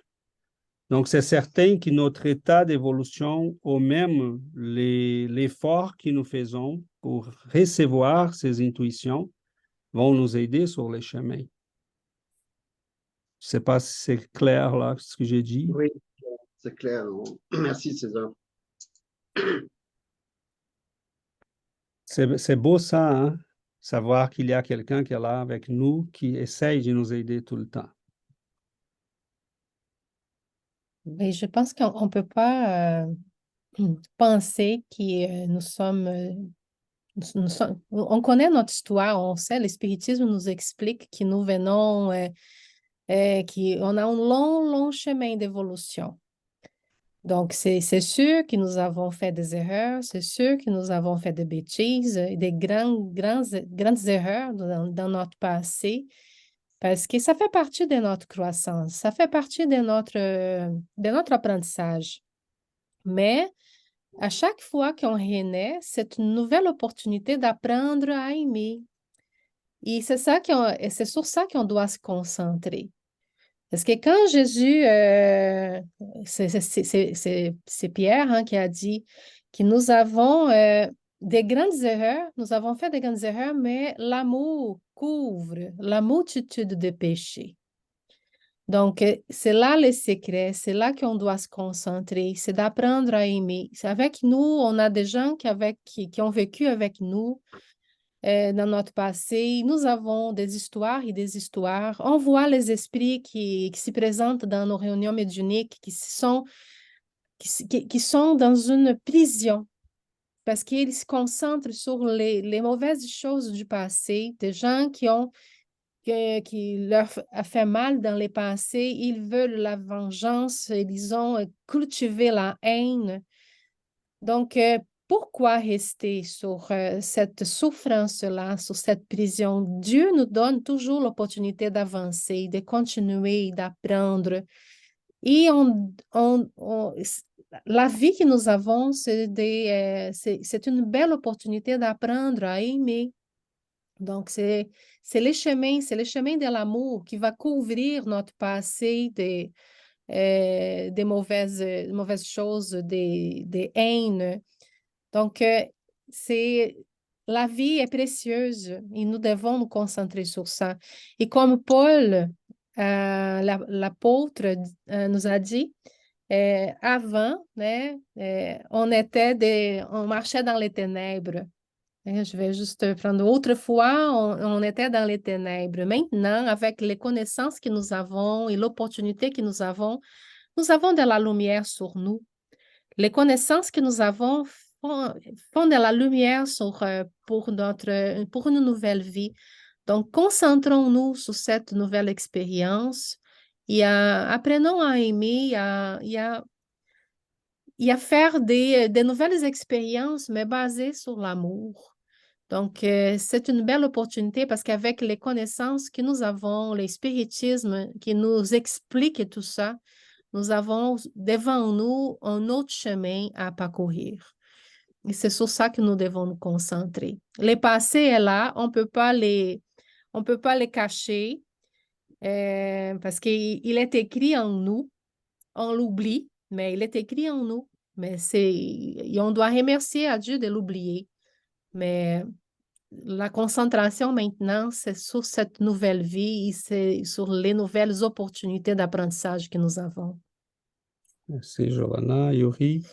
Donc, c'est certain que notre état d'évolution, ou même l'effort que nous faisons pour recevoir ces intuitions, vont nous aider sur les chemins. Je ne sais pas si c'est clair, là, ce que j'ai dit. Oui, c'est clair. Merci, César. C'est beau ça, hein? Savoir qu'il y a quelqu'un qui est là avec nous, qui essaye de nous aider tout le temps. Mais je pense qu'on ne peut pas penser que nous sommes, on connaît notre histoire, on sait, le spiritisme nous explique que nous venons, qu'on a un long, long chemin d'évolution. Donc, c'est sûr que nous avons fait des erreurs, c'est sûr que nous avons fait des bêtises, des grandes erreurs dans notre passé, parce que ça fait partie de notre croissance, ça fait partie de notre apprentissage. Mais à chaque fois qu'on renaît, c'est une nouvelle opportunité d'apprendre à aimer. Et c'est sur ça qu'on doit se concentrer. Parce que quand Jésus, c'est Pierre hein, qui a dit que nous avons des grandes erreurs, nous avons fait des grandes erreurs, mais l'amour couvre la multitude de péchés. Donc, c'est là le secret, c'est là qu'on doit se concentrer, c'est d'apprendre à aimer. C'est avec nous, on a des gens qui ont vécu avec nous dans notre passé. Nous avons des histoires et des histoires. On voit les esprits qui se présentent dans nos réunions médiumniques, qui sont dans une prison parce qu'ils se concentrent sur les mauvaises choses du passé, des gens qui leur a fait mal dans les passés, ils veulent la vengeance, ils ont cultivé la haine. Donc, pourquoi rester sur cette souffrance-là, sur cette prison? Dieu nous donne toujours l'opportunité d'avancer, de continuer, d'apprendre. Et la vie que nous avons, c'est une belle opportunité d'apprendre à aimer. Donc, c'est le chemin de l'amour qui va couvrir notre passé des mauvaises choses, des haines. Donc, la vie est précieuse et nous devons nous concentrer sur ça. Et comme Paul, l'apôtre, nous a dit, avant, né, on marchait dans les ténèbres. Je vais juste prendre. Autrefois, on était dans les ténèbres. Maintenant, avec les connaissances que nous avons et l'opportunité que nous avons de la lumière sur nous. Les connaissances que nous avons font de la lumière pour une nouvelle vie. Donc, concentrons-nous sur cette nouvelle expérience et apprenons à aimer et à faire des nouvelles expériences, mais basées sur l'amour. Donc, c'est une belle opportunité parce qu'avec les connaissances que nous avons, les spiritismes qui nous expliquent tout ça, nous avons devant nous un autre chemin à parcourir. Et c'est sur ça que nous devons nous concentrer. Le passé est là, on peut pas les cacher parce qu'il est écrit en nous, on l'oublie, mais il est écrit en nous. Et on doit remercier à Dieu de l'oublier. Mais la concentration maintenant, c'est sur cette nouvelle vie et c'est sur les nouvelles opportunités d'apprentissage que nous avons. Merci, Johanna. Yuri?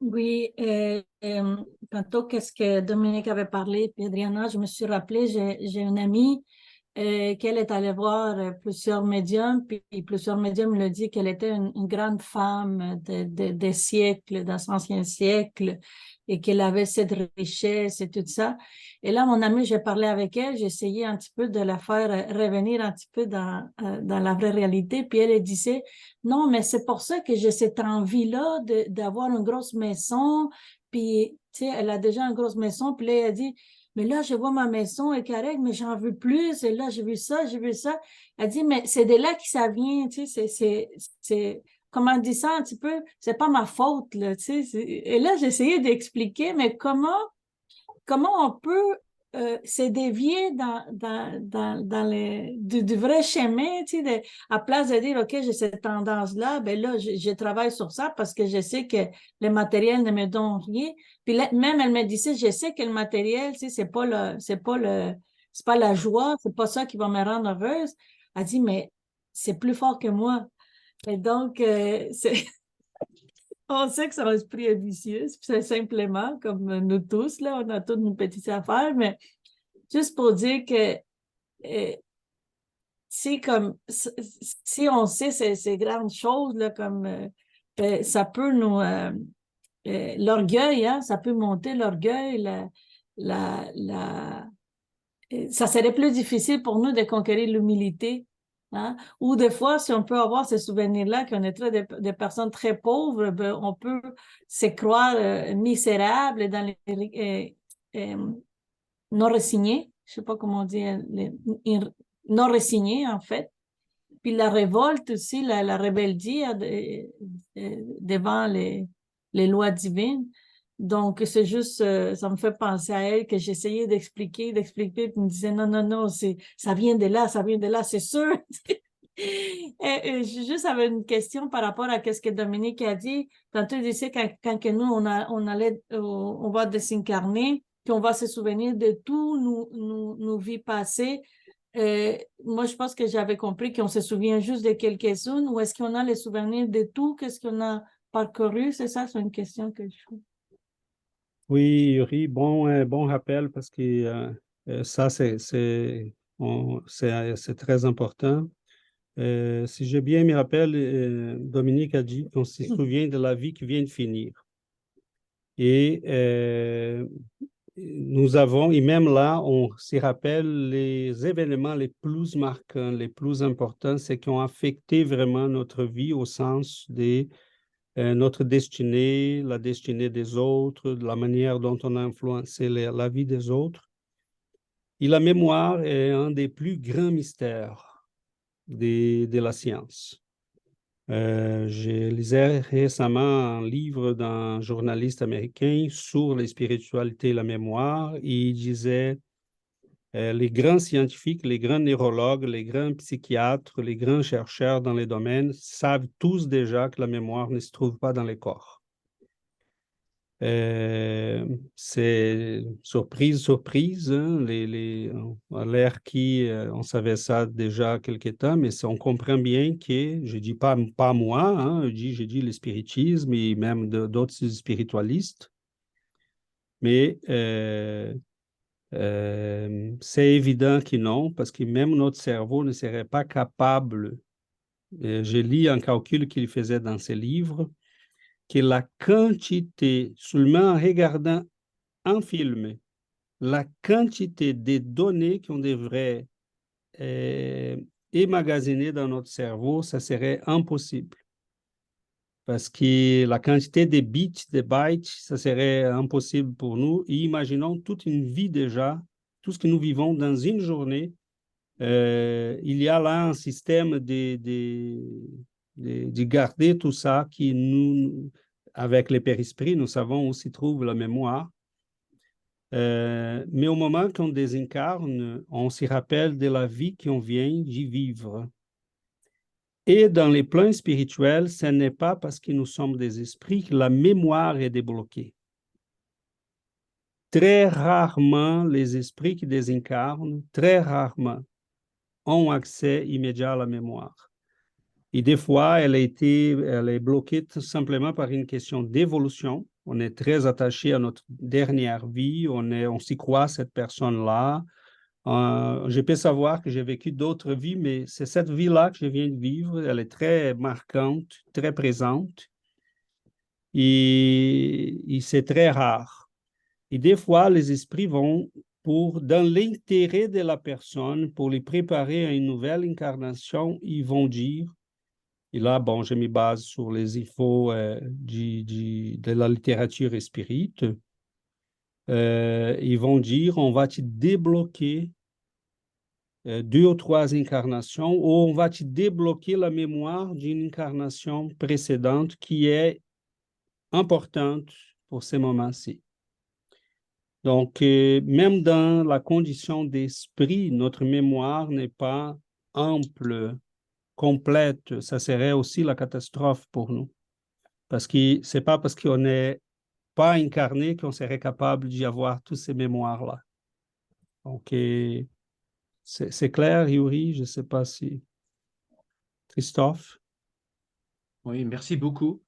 Oui, tantôt, qu'est-ce que Dominique avait parlé, puis Adriana, je me suis rappelé, j'ai une amie qu'elle est allée voir plusieurs médiums, puis plusieurs médiums lui ont dit qu'elle était une grande femme des siècles, d'anciens siècles, et qu'elle avait cette richesse et tout ça. Et là, mon amie, j'ai parlé avec elle, j'ai essayé un petit peu de la faire revenir un petit peu dans la vraie réalité, puis elle disait, non, mais c'est pour ça que j'ai cette envie-là d'avoir une grosse maison, puis, tu sais, elle a déjà une grosse maison, puis là, elle a dit, mais là, je vois ma maison est correcte, mais j'en veux plus. Et là, j'ai vu ça, j'ai vu ça. Elle dit, mais c'est de là que ça vient, tu sais, c'est, comment on dit ça un petit peu, c'est pas ma faute, là, tu sais. Et là, j'ai essayé d'expliquer, mais comment on peut se dévier du vrai chemin, tu sais, à place de dire, OK, j'ai cette tendance-là, ben là, je travaille sur ça parce que je sais que le matériel ne me donne rien. Puis là, même, elle me disait, je sais que le matériel, tu sais, c'est pas la joie, c'est pas ça qui va me rendre heureuse. Elle dit, mais c'est plus fort que moi. Et donc, on sait que son esprit est vicieux, c'est simplement comme nous tous, là, on a toutes nos petites affaires, mais juste pour dire que si on sait ces grandes choses, là, comme ça peut nous... l'orgueil, hein, ça peut monter l'orgueil, ça serait plus difficile pour nous de conquérir l'humilité. Hein? Ou des fois, si on peut avoir ces souvenirs-là, qu'on est des personnes très pauvres, ben, on peut se croire misérable dans les non résignés, je sais pas comment on dit, non résignés en fait. Puis la révolte aussi, la rébellie devant les lois divines. Donc, c'est juste, ça me fait penser à elle que j'essayais d'expliquer, puis elle me disait, non, ça vient de là, c'est sûr. Et juste avait une question par rapport à ce que Dominique a dit. Tantôt, il disait quand que nous, on va désincarner, puis on va se souvenir de tous nos vies passées. moi, je pense que j'avais compris qu'on se souvient juste de quelques-unes, ou est-ce qu'on a les souvenirs de tout, qu'est-ce qu'on a parcouru? C'est ça, c'est une question que je fais. Oui, Yuri, bon rappel parce que ça, c'est très important. Si j'ai bien me rappelle, Dominique a dit qu'on se souvient de la vie qui vient de finir. Et nous avons, et même là, on s'y rappelle les événements les plus marquants, les plus importants, c'est qui ont affecté vraiment notre vie au sens de notre destinée, la destinée des autres, la manière dont on a influencé la vie des autres. Et la mémoire est un des plus grands mystères de la science. Je lisais récemment un livre d'un journaliste américain sur les spiritualités et la mémoire, et il disait les grands scientifiques, les grands neurologues, les grands psychiatres, les grands chercheurs dans les domaines savent tous déjà que la mémoire ne se trouve pas dans les corps. C'est surprise, hein, à l'air on savait ça déjà quelque temps, mais on comprend bien que, je dis pas moi, hein, je dis le spiritisme et même d'autres spiritualistes, mais c'est évident que non, parce que même notre cerveau ne serait pas capable. J'ai lu un calcul qu'il faisait dans ses livres, que la quantité, seulement en regardant un film, la quantité de données qu'on devrait emmagasiner dans notre cerveau, ça serait impossible. Parce que la quantité de bits, de bytes, ça serait impossible pour nous. Et imaginons toute une vie déjà, tout ce que nous vivons dans une journée. Il y a là un système de garder tout ça qui nous, avec les périsprits, nous savons où s'y trouve la mémoire. Mais au moment qu'on désincarne, on s'y rappelle de la vie qu'on vient d'y vivre. Et dans les plans spirituels, ce n'est pas parce que nous sommes des esprits que la mémoire est débloquée. Très rarement, les esprits qui désincarnent, très rarement, ont accès immédiat à la mémoire. Et des fois, elle est bloquée tout simplement par une question d'évolution. On est très attaché à notre dernière vie, on s'y croit, cette personne-là. Je peux savoir que j'ai vécu d'autres vies, mais c'est cette vie-là que je viens de vivre. Elle est très marquante, très présente. Et c'est très rare. Et des fois, les esprits vont, dans l'intérêt de la personne, pour les préparer à une nouvelle incarnation, ils vont dire, et là, bon, je me base sur les infos de la littérature spirite, ils vont dire, on va te débloquer 2 ou 3 incarnations, ou on va te débloquer la mémoire d'une incarnation précédente qui est importante pour ces moments-ci. Donc, même dans la condition d'esprit, notre mémoire n'est pas ample, complète. Ça serait aussi la catastrophe pour nous. Parce que c'est pas parce qu'on n'est pas incarné qu'on serait capable d'y avoir toutes ces mémoires-là. Donc, c'est clair, Yuri? Je ne sais pas si... Christophe? Oui, merci beaucoup.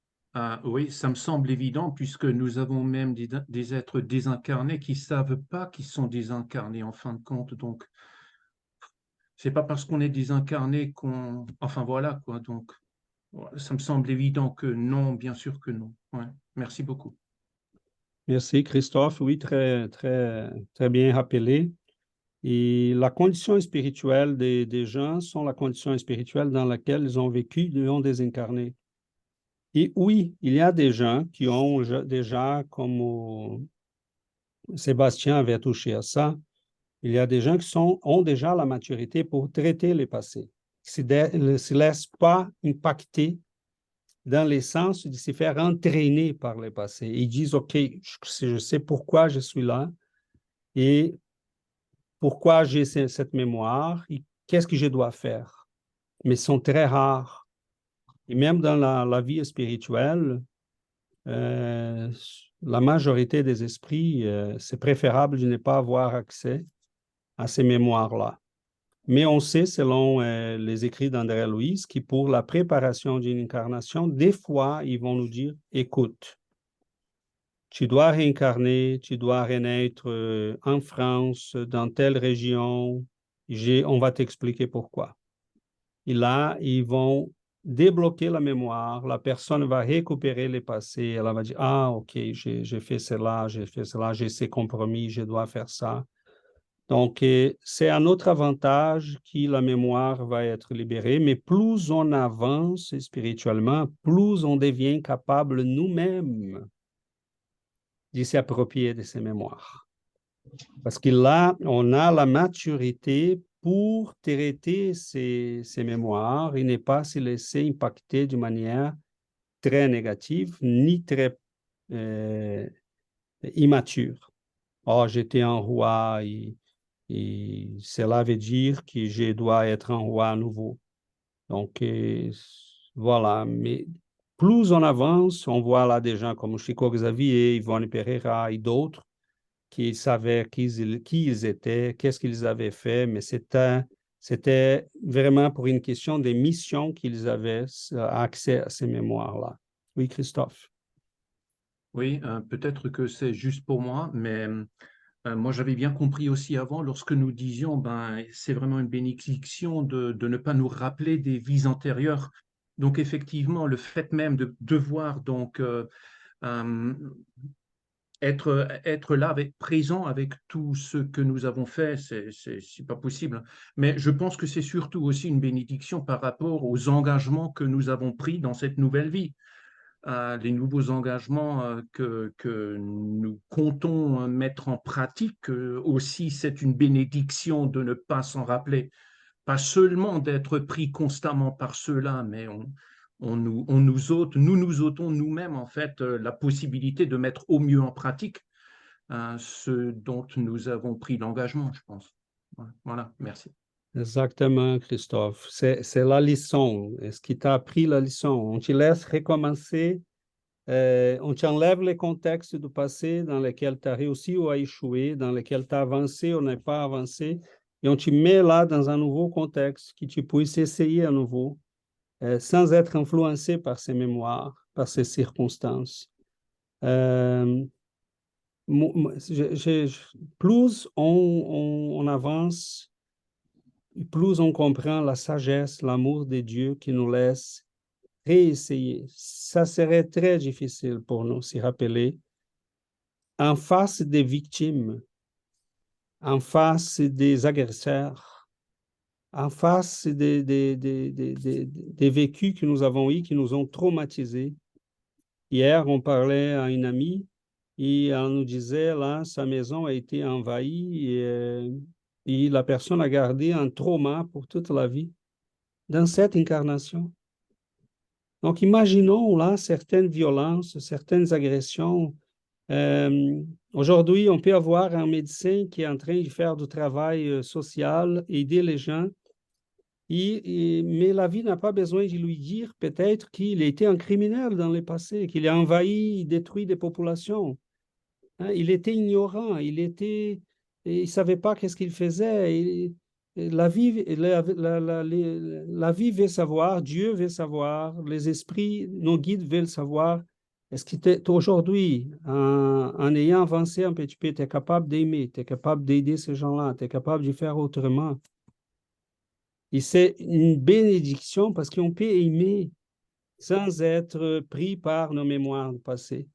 Oui, ça me semble évident puisque nous avons même des êtres désincarnés qui ne savent pas qu'ils sont désincarnés en fin de compte. Donc, c'est pas parce qu'on est désincarné qu'on... Enfin, voilà, quoi. Donc, ça me semble évident que non, bien sûr que non. Ouais, merci beaucoup. Merci, Christophe. Oui, très, très, très bien rappelé. Et la condition spirituelle des gens sont la condition spirituelle dans laquelle ils ont vécu, ils ont désincarné. Et oui, il y a des gens qui ont déjà, comme Sébastien avait touché à ça, il y a des gens qui ont déjà la maturité pour traiter les passés, qui ne se laissent pas impacter dans le sens de se faire entraîner par le passé. Ils disent, OK, je sais pourquoi je suis là et pourquoi j'ai cette mémoire et qu'est-ce que je dois faire. Mais ils sont très rares. Et même dans la vie spirituelle, la majorité des esprits, c'est préférable de ne pas avoir accès à ces mémoires-là. Mais on sait, selon les écrits d'André Louis, que pour la préparation d'une incarnation, des fois, ils vont nous dire, écoute, tu dois réincarner, tu dois renaître en France, dans telle région, on va t'expliquer pourquoi. Et là, ils vont débloquer la mémoire, la personne va récupérer les passés, elle va dire, ah, ok, j'ai fait cela, j'ai ces compromis, je dois faire ça. Donc, c'est un autre avantage que la mémoire va être libérée, mais plus on avance spirituellement, plus on devient capable nous-mêmes de s'approprier de ces mémoires. Parce que là, on a la maturité pour traiter ces mémoires et ne pas se laisser impacter de manière très négative ni très immature. Oh, j'étais un roi et cela veut dire que je dois être un roi à nouveau. Donc, voilà. Mais plus on avance, on voit là des gens comme Chico Xavier, Ivone Pereira et d'autres qui savaient qui ils étaient, qu'est-ce qu'ils avaient fait, mais c'était vraiment pour une question des missions qu'ils avaient accès à ces mémoires-là. Oui, Christophe. Oui, peut-être que c'est juste pour moi, mais moi j'avais bien compris aussi avant, lorsque nous disions, ben, c'est vraiment une bénédiction de ne pas nous rappeler des vies antérieures. Donc effectivement, le fait même de devoir donc être là, présent avec tout ce que nous avons fait, c'est pas possible. Mais je pense que c'est surtout aussi une bénédiction par rapport aux engagements que nous avons pris dans cette nouvelle vie. Les nouveaux engagements que nous comptons mettre en pratique, aussi c'est une bénédiction de ne pas s'en rappeler. Pas seulement d'être pris constamment par ceux-là, mais nous nous ôtons nous-mêmes en fait la possibilité de mettre au mieux en pratique ce dont nous avons pris l'engagement, je pense. Voilà, merci. Exactement, Christophe. C'est la leçon. Est-ce qu'il t'a appris la leçon? On te laisse recommencer, on t'enlève les contextes du passé dans lesquels tu as réussi ou as échoué, dans lesquels tu as avancé ou n'as pas avancé, et on te met là dans un nouveau contexte que tu puisses essayer à nouveau, sans être influencé par ces mémoires, par ces circonstances. Plus on avance, plus on comprend la sagesse, l'amour de Dieu qui nous laisse réessayer. Ça serait très difficile pour nous s'y rappeler en face des victimes, en face des agresseurs, en face des vécus que nous avons eus, qui nous ont traumatisés. Hier, on parlait à une amie et elle nous disait, là, sa maison a été envahie et la personne a gardé un trauma pour toute la vie dans cette incarnation. Donc, imaginons là certaines violences, certaines agressions. Aujourd'hui, on peut avoir un médecin qui est en train de faire du travail social, aider les gens, mais la vie n'a pas besoin de lui dire peut-être qu'il était un criminel dans le passé, qu'il a envahi, détruit des populations. Hein, il était ignorant, il ne savait pas qu'est-ce qu'il faisait. La vie veut savoir, Dieu veut savoir, les esprits, nos guides veulent savoir. Est-ce que aujourd'hui, en ayant avancé un petit peu, tu es capable d'aimer, tu es capable d'aider ces gens-là, tu es capable de faire autrement? Et c'est une bénédiction parce qu'on peut aimer sans être pris par nos mémoires passées.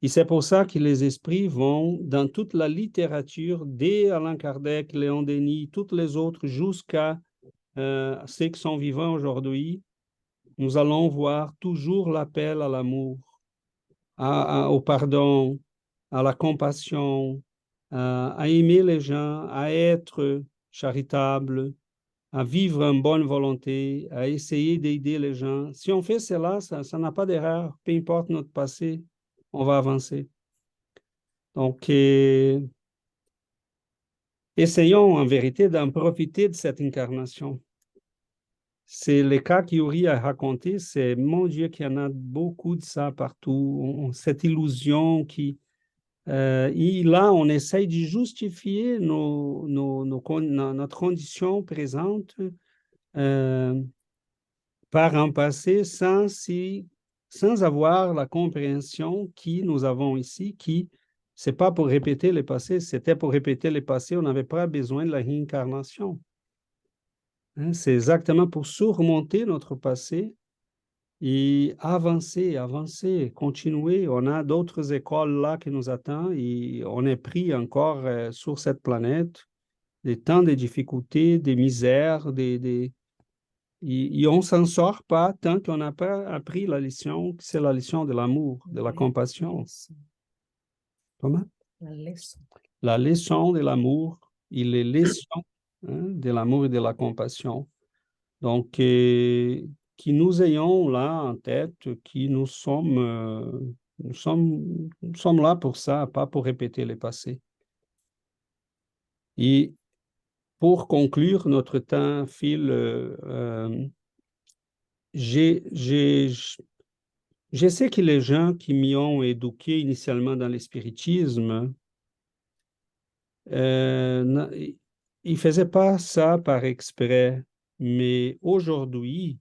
Et c'est pour ça que les esprits vont dans toute la littérature, dès Allan Kardec, Léon Denis, toutes les autres, jusqu'à ceux qui sont vivants aujourd'hui, nous allons voir toujours l'appel à l'amour, au pardon, à la compassion, à aimer les gens, à être charitable, à vivre en bonne volonté, à essayer d'aider les gens. Si on fait cela, ça n'a pas d'erreur. Peu importe notre passé, on va avancer. Donc, essayons en vérité d'en profiter de cette incarnation. C'est le cas qu'Yuri a raconté, c'est, mon Dieu, qu'il y en a beaucoup de ça partout, cette illusion qui Et là, on essaye de justifier notre condition présente par un passé sans avoir la compréhension qui nous avons ici, qui c'est pas pour répéter le passé, c'était pour répéter le passé, on n'avait pas besoin de la réincarnation. Hein, c'est exactement pour surmonter notre passé et avancer, continuer. On a d'autres écoles là qui nous attendent et on est pris encore sur cette planète des temps de difficultés, des misères, et on ne s'en sort pas tant qu'on n'a pas appris la leçon, c'est la leçon de l'amour, de la compassion. Comment? La leçon. La leçon de l'amour et les leçons de l'amour et de la compassion. Donc, que nous ayons là en tête que nous sommes là pour ça, pas pour répéter le passé. Et pour conclure, notre temps file. Je sais que les gens qui m'y ont éduqué initialement dans le spiritisme, ils ne faisaient pas ça par exprès, mais aujourd'hui,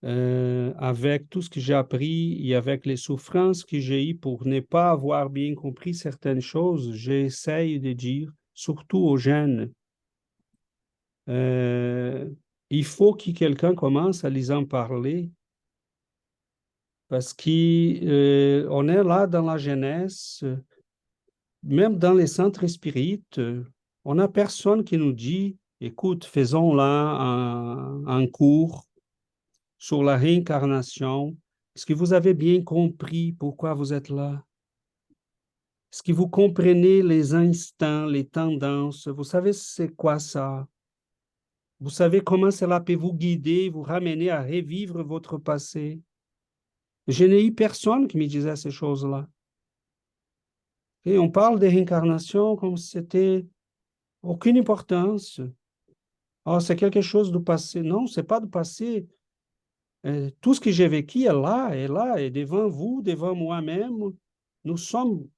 avec tout ce que j'ai appris et avec les souffrances que j'ai eues pour ne pas avoir bien compris certaines choses, j'essaye de dire, surtout aux jeunes, il faut que quelqu'un commence à les en parler parce qu'on est là dans la jeunesse, même dans les centres spirites, on n'a personne qui nous dit, écoute, faisons là un cours sur la réincarnation. Est-ce que vous avez bien compris pourquoi vous êtes là? Est-ce que vous comprenez les instincts, les tendances? Vous savez c'est quoi ça? Vous savez comment cela peut vous guider, vous ramener à revivre votre passé? Je n'ai eu personne qui me disait ces choses-là. Et on parle de réincarnation comme si c'était aucune importance. Oh, c'est quelque chose du passé. Non, c'est pas du passé. Tout ce que j'ai vécu est là, et devant vous, devant moi-même. Nous sommes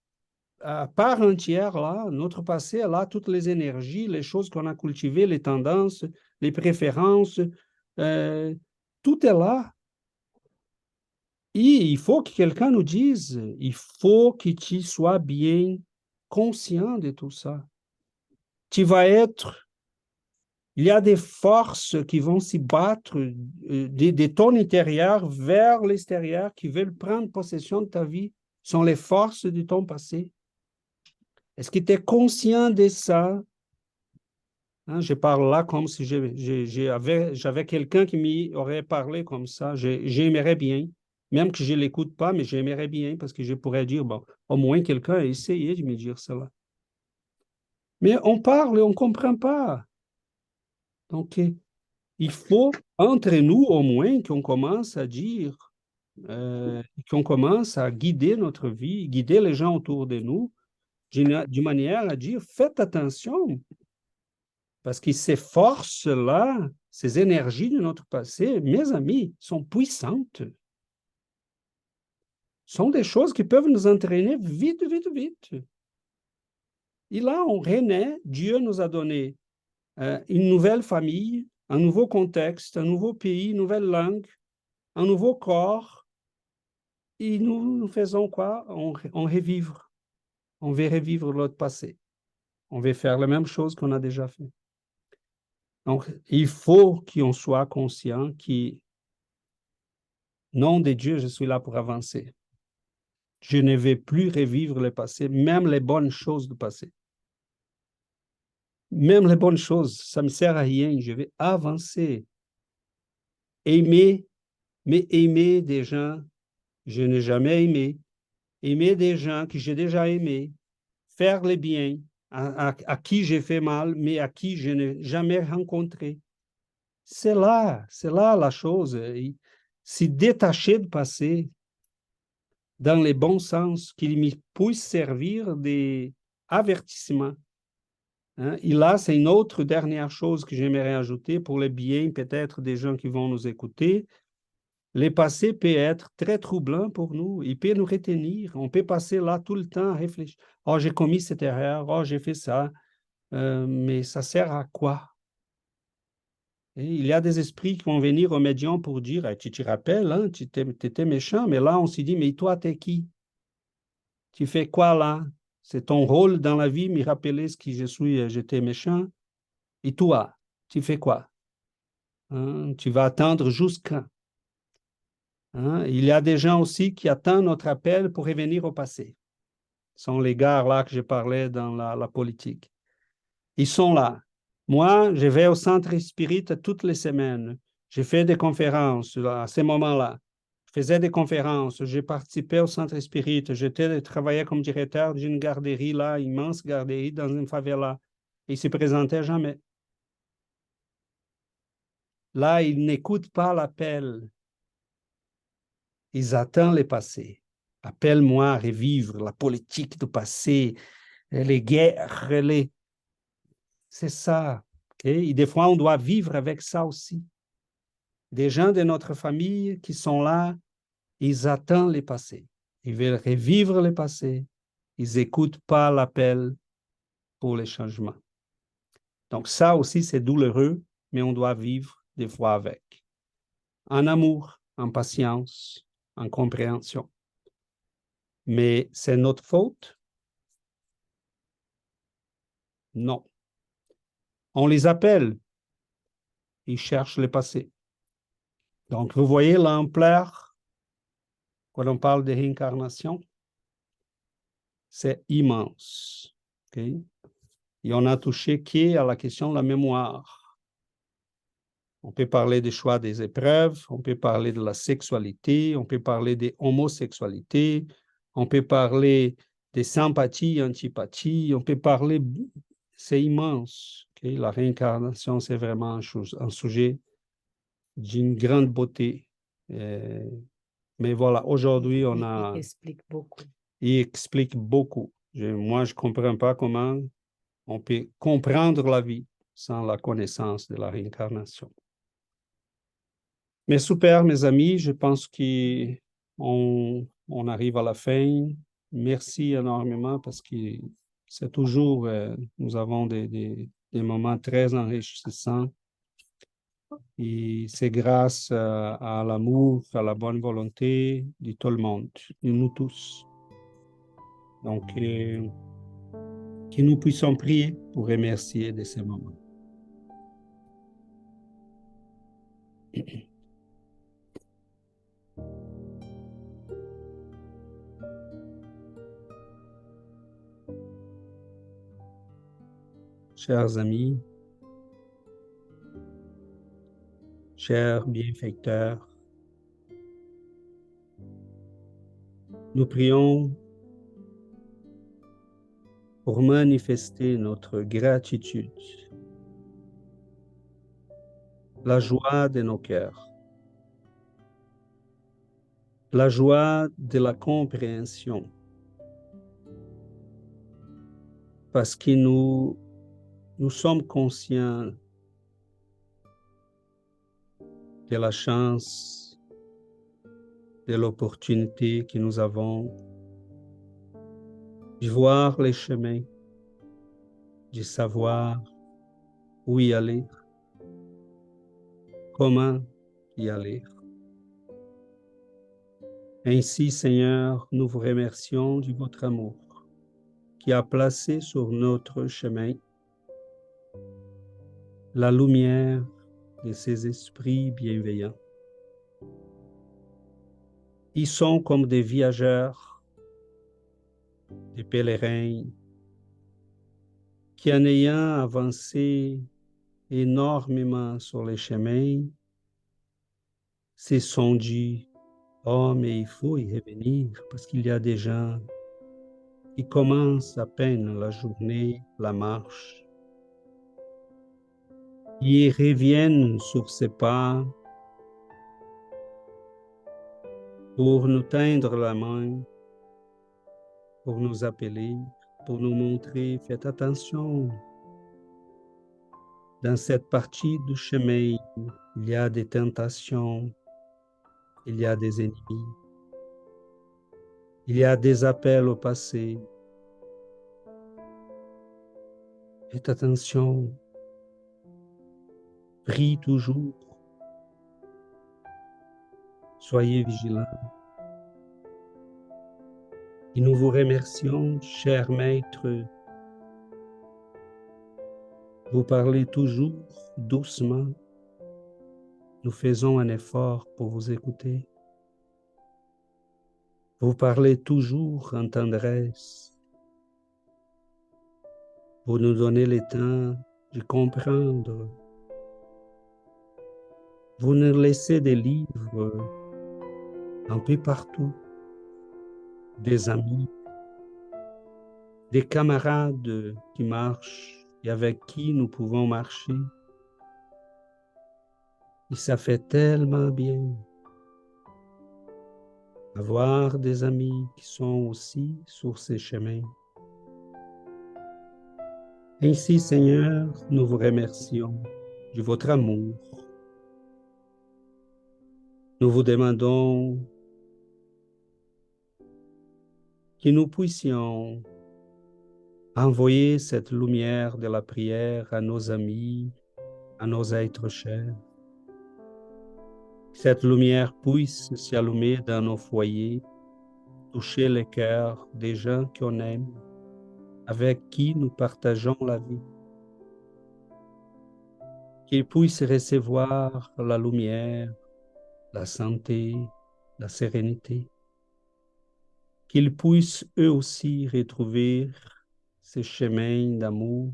à part entière là. Notre passé est là, toutes les énergies, les choses qu'on a cultivées, les tendances, les préférences, tout est là. Et il faut que quelqu'un nous dise, il faut que tu sois bien conscient de tout ça. Tu vas être, il y a des forces qui vont s'y battre de ton intérieur vers l'extérieur, qui veulent prendre possession de ta vie, sont les forces de ton passé. Est-ce que tu es conscient de ça? Hein, je parle là comme si j'avais quelqu'un qui m'y aurait parlé comme ça. J'aimerais bien. Même que je ne l'écoute pas, mais j'aimerais bien parce que je pourrais dire, bon, au moins quelqu'un a essayé de me dire cela. Mais on parle et on ne comprend pas. Donc, il faut, entre nous au moins, qu'on commence à dire, qu'on commence à guider notre vie, guider les gens autour de nous, d'une manière à dire, faites attention, parce que ces forces-là, ces énergies de notre passé, mes amis, sont puissantes. Sont des choses qui peuvent nous entraîner vite, vite, vite. Et là, on renaît, Dieu nous a donné une nouvelle famille, un nouveau contexte, un nouveau pays, une nouvelle langue, un nouveau corps. Et nous faisons quoi? On revivre. On veut revivre notre passé. On veut faire la même chose qu'on a déjà fait. Donc, il faut qu'on soit conscient que, nom de Dieu, je suis là pour avancer. Je ne vais plus revivre le passé, même les bonnes choses du passé. Même les bonnes choses, ça ne me sert à rien. Je vais avancer. Aimer, mais aimer des gens que je n'ai jamais aimés. Aimer des gens que j'ai déjà aimés. Faire le bien à qui j'ai fait mal, mais à qui je n'ai jamais rencontré. C'est là la chose. Se détacher du passé dans le bon sens, qu'il me puisse servir d'avertissement. Hein? Et là, c'est une autre dernière chose que j'aimerais ajouter pour le bien peut-être des gens qui vont nous écouter. Le passé peut être très troublant pour nous. Il peut nous retenir. On peut passer là tout le temps à réfléchir. Oh, j'ai commis cette erreur. Oh, j'ai fait ça. Mais ça sert à quoi? Et il y a des esprits qui vont venir au médium pour dire, hey, tu te rappelles, hein, tu étais méchant, mais là, on s'est dit, mais toi, t'es qui? Tu fais quoi là? C'est ton rôle dans la vie, me rappeler ce qui je suis, j'étais méchant. Et toi, tu fais quoi? Hein? Tu vas attendre jusqu'à. Hein? Il y a des gens aussi qui attendent notre appel pour revenir au passé. Ce sont les gars là que je parlais dans la politique. Ils sont là. Moi, je vais au centre spirit toutes les semaines. J'ai fait des conférences à ces moments-là. Je faisais des conférences. J'ai participé au centre spirit. J'étais travaillé comme directeur d'une garderie là, immense garderie dans une favela. Ils ne se présentaient jamais. Là, ils n'écoutent pas l'appel. Ils attendent le passé. Appelle-moi à revivre la politique du passé, les guerres, les... C'est ça. Okay? Et des fois, on doit vivre avec ça aussi. Des gens de notre famille qui sont là, ils attendent le passé. Ils veulent revivre le passé. Ils n'écoutent pas l'appel pour les changements. Donc ça aussi, c'est douloureux, mais on doit vivre des fois avec. En amour, en patience, en compréhension. Mais c'est notre faute? Non. On les appelle. Ils cherchent le passé. Donc, vous voyez l'ampleur quand on parle de réincarnation? C'est immense. Okay? Et on a touché qui à la question de la mémoire. On peut parler des choix des épreuves, on peut parler de la sexualité, on peut parler des homosexualités, on peut parler des sympathies, antipathies, on peut parler... C'est immense. Okay? La réincarnation, c'est vraiment un sujet d'une grande beauté. Mais voilà, aujourd'hui, on a... Il explique beaucoup. Il explique beaucoup. Moi, je ne comprends pas comment on peut comprendre la vie sans la connaissance de la réincarnation. Mais super, mes amis, je pense qu'on arrive à la fin. Merci énormément parce que c'est toujours, nous avons des moments très enrichissants. Et c'est grâce à l'amour, à la bonne volonté de tout le monde, de nous tous. Donc, que nous puissions prier pour remercier de ces moments. Chers amis, chers bienfaiteurs, nous prions pour manifester notre gratitude, la joie de nos cœurs, la joie de la compréhension, parce que nous sommes conscients de la chance, de l'opportunité que nous avons de voir les chemins, de savoir où y aller, comment y aller. Ainsi, Seigneur, nous vous remercions de votre amour qui a placé sur notre chemin la lumière de ces esprits bienveillants. Ils sont comme des voyageurs, des pèlerins, qui en ayant avancé énormément sur les chemins, se sont dit, oh, mais il faut y revenir parce qu'il y a des gens qui commencent à peine la journée, la marche. Ils reviennent sur ces pas pour nous tendre la main, pour nous appeler, pour nous montrer, faites attention. Dans cette partie du chemin, il y a des tentations, il y a des ennemis. Il y a des appels au passé. Faites attention. Prie toujours. Soyez vigilants. Et nous vous remercions, cher Maître. Vous parlez toujours doucement. Nous faisons un effort pour vous écouter. Vous parlez toujours en tendresse. Vous nous donnez le temps de comprendre. Vous nous laissez des livres un peu partout, des amis, des camarades qui marchent et avec qui nous pouvons marcher. Et ça fait tellement bien avoir des amis qui sont aussi sur ces chemins. Ainsi, Seigneur, nous vous remercions de votre amour. Nous vous demandons que nous puissions envoyer cette lumière de la prière à nos amis, à nos êtres chers. Cette lumière puisse s'allumer dans nos foyers, toucher les cœurs des gens qu'on aime, avec qui nous partageons la vie. Qu'ils puissent recevoir la lumière, la santé, la sérénité. Qu'ils puissent eux aussi retrouver ce chemin d'amour,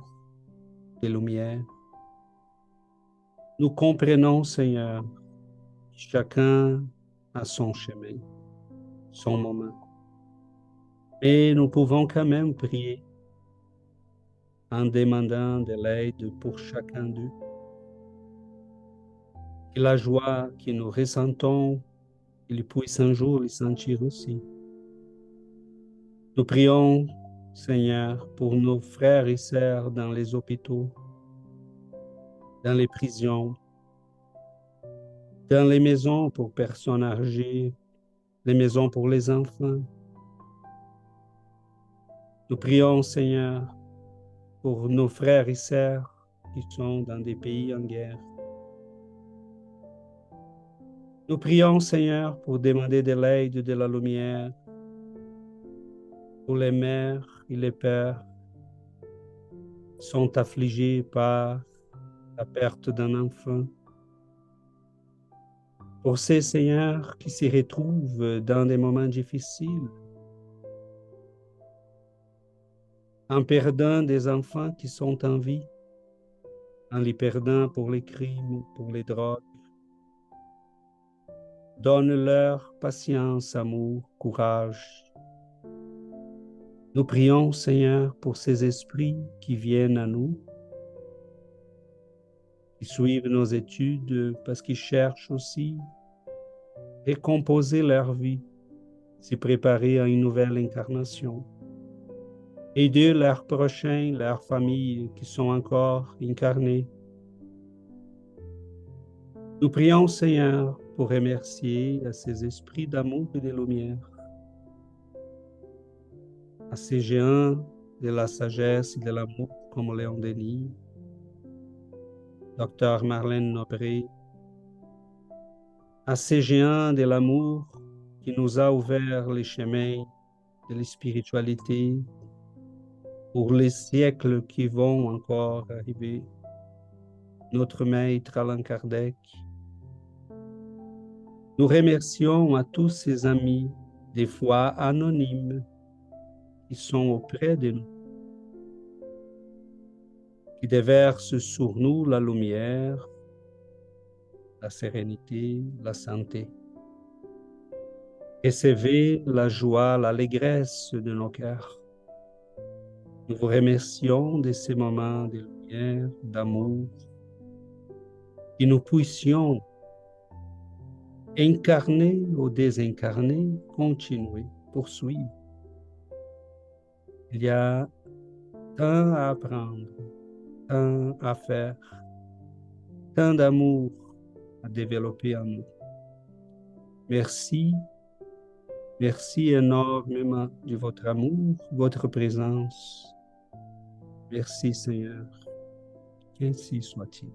de lumière. Nous comprenons, Seigneur, chacun a son chemin, son moment. Et nous pouvons quand même prier en demandant de l'aide pour chacun d'eux. Que la joie que nous ressentons, qu'ils puissent un jour les sentir aussi. Nous prions, Seigneur, pour nos frères et sœurs dans les hôpitaux, dans les prisons, dans les maisons pour personnes âgées, les maisons pour les enfants. Nous prions, Seigneur, pour nos frères et sœurs qui sont dans des pays en guerre. Nous prions, Seigneur, pour demander de l'aide, de la lumière, pour les mères et les pères qui sont affligés par la perte d'un enfant. Pour ces Seigneurs qui se retrouvent dans des moments difficiles, en perdant des enfants qui sont en vie, en les perdant pour les crimes, pour les drogues. Donne-leur patience, amour, courage. Nous prions, Seigneur, pour ces esprits qui viennent à nous, qui suivent nos études parce qu'ils cherchent aussi à recomposer leur vie, s'y préparer à une nouvelle incarnation. Aider leurs prochains, leurs familles qui sont encore incarnées. Nous prions, Seigneur, pour remercier à ces esprits d'amour et de lumière, à ces géants de la sagesse et de l'amour comme Léon Denis, Dr Marlène Nobré, à ces géants de l'amour qui nous a ouvert les chemins de la spiritualité pour les siècles qui vont encore arriver. Notre maître Allan Kardec. Nous remercions à tous ces amis, des fois anonymes, qui sont auprès de nous, qui déversent sur nous la lumière, la sérénité, la santé. Recevez la joie, l'allégresse de nos cœurs. Nous vous remercions de ces moments de lumière, d'amour, que nous puissions incarner ou désincarner, continuer, poursuivre. Il y a tant à apprendre, tant à faire, tant d'amour à développer en nous. Merci. Merci énormément de votre amour, votre présence. Merci Seigneur. Qu'ainsi soit-il.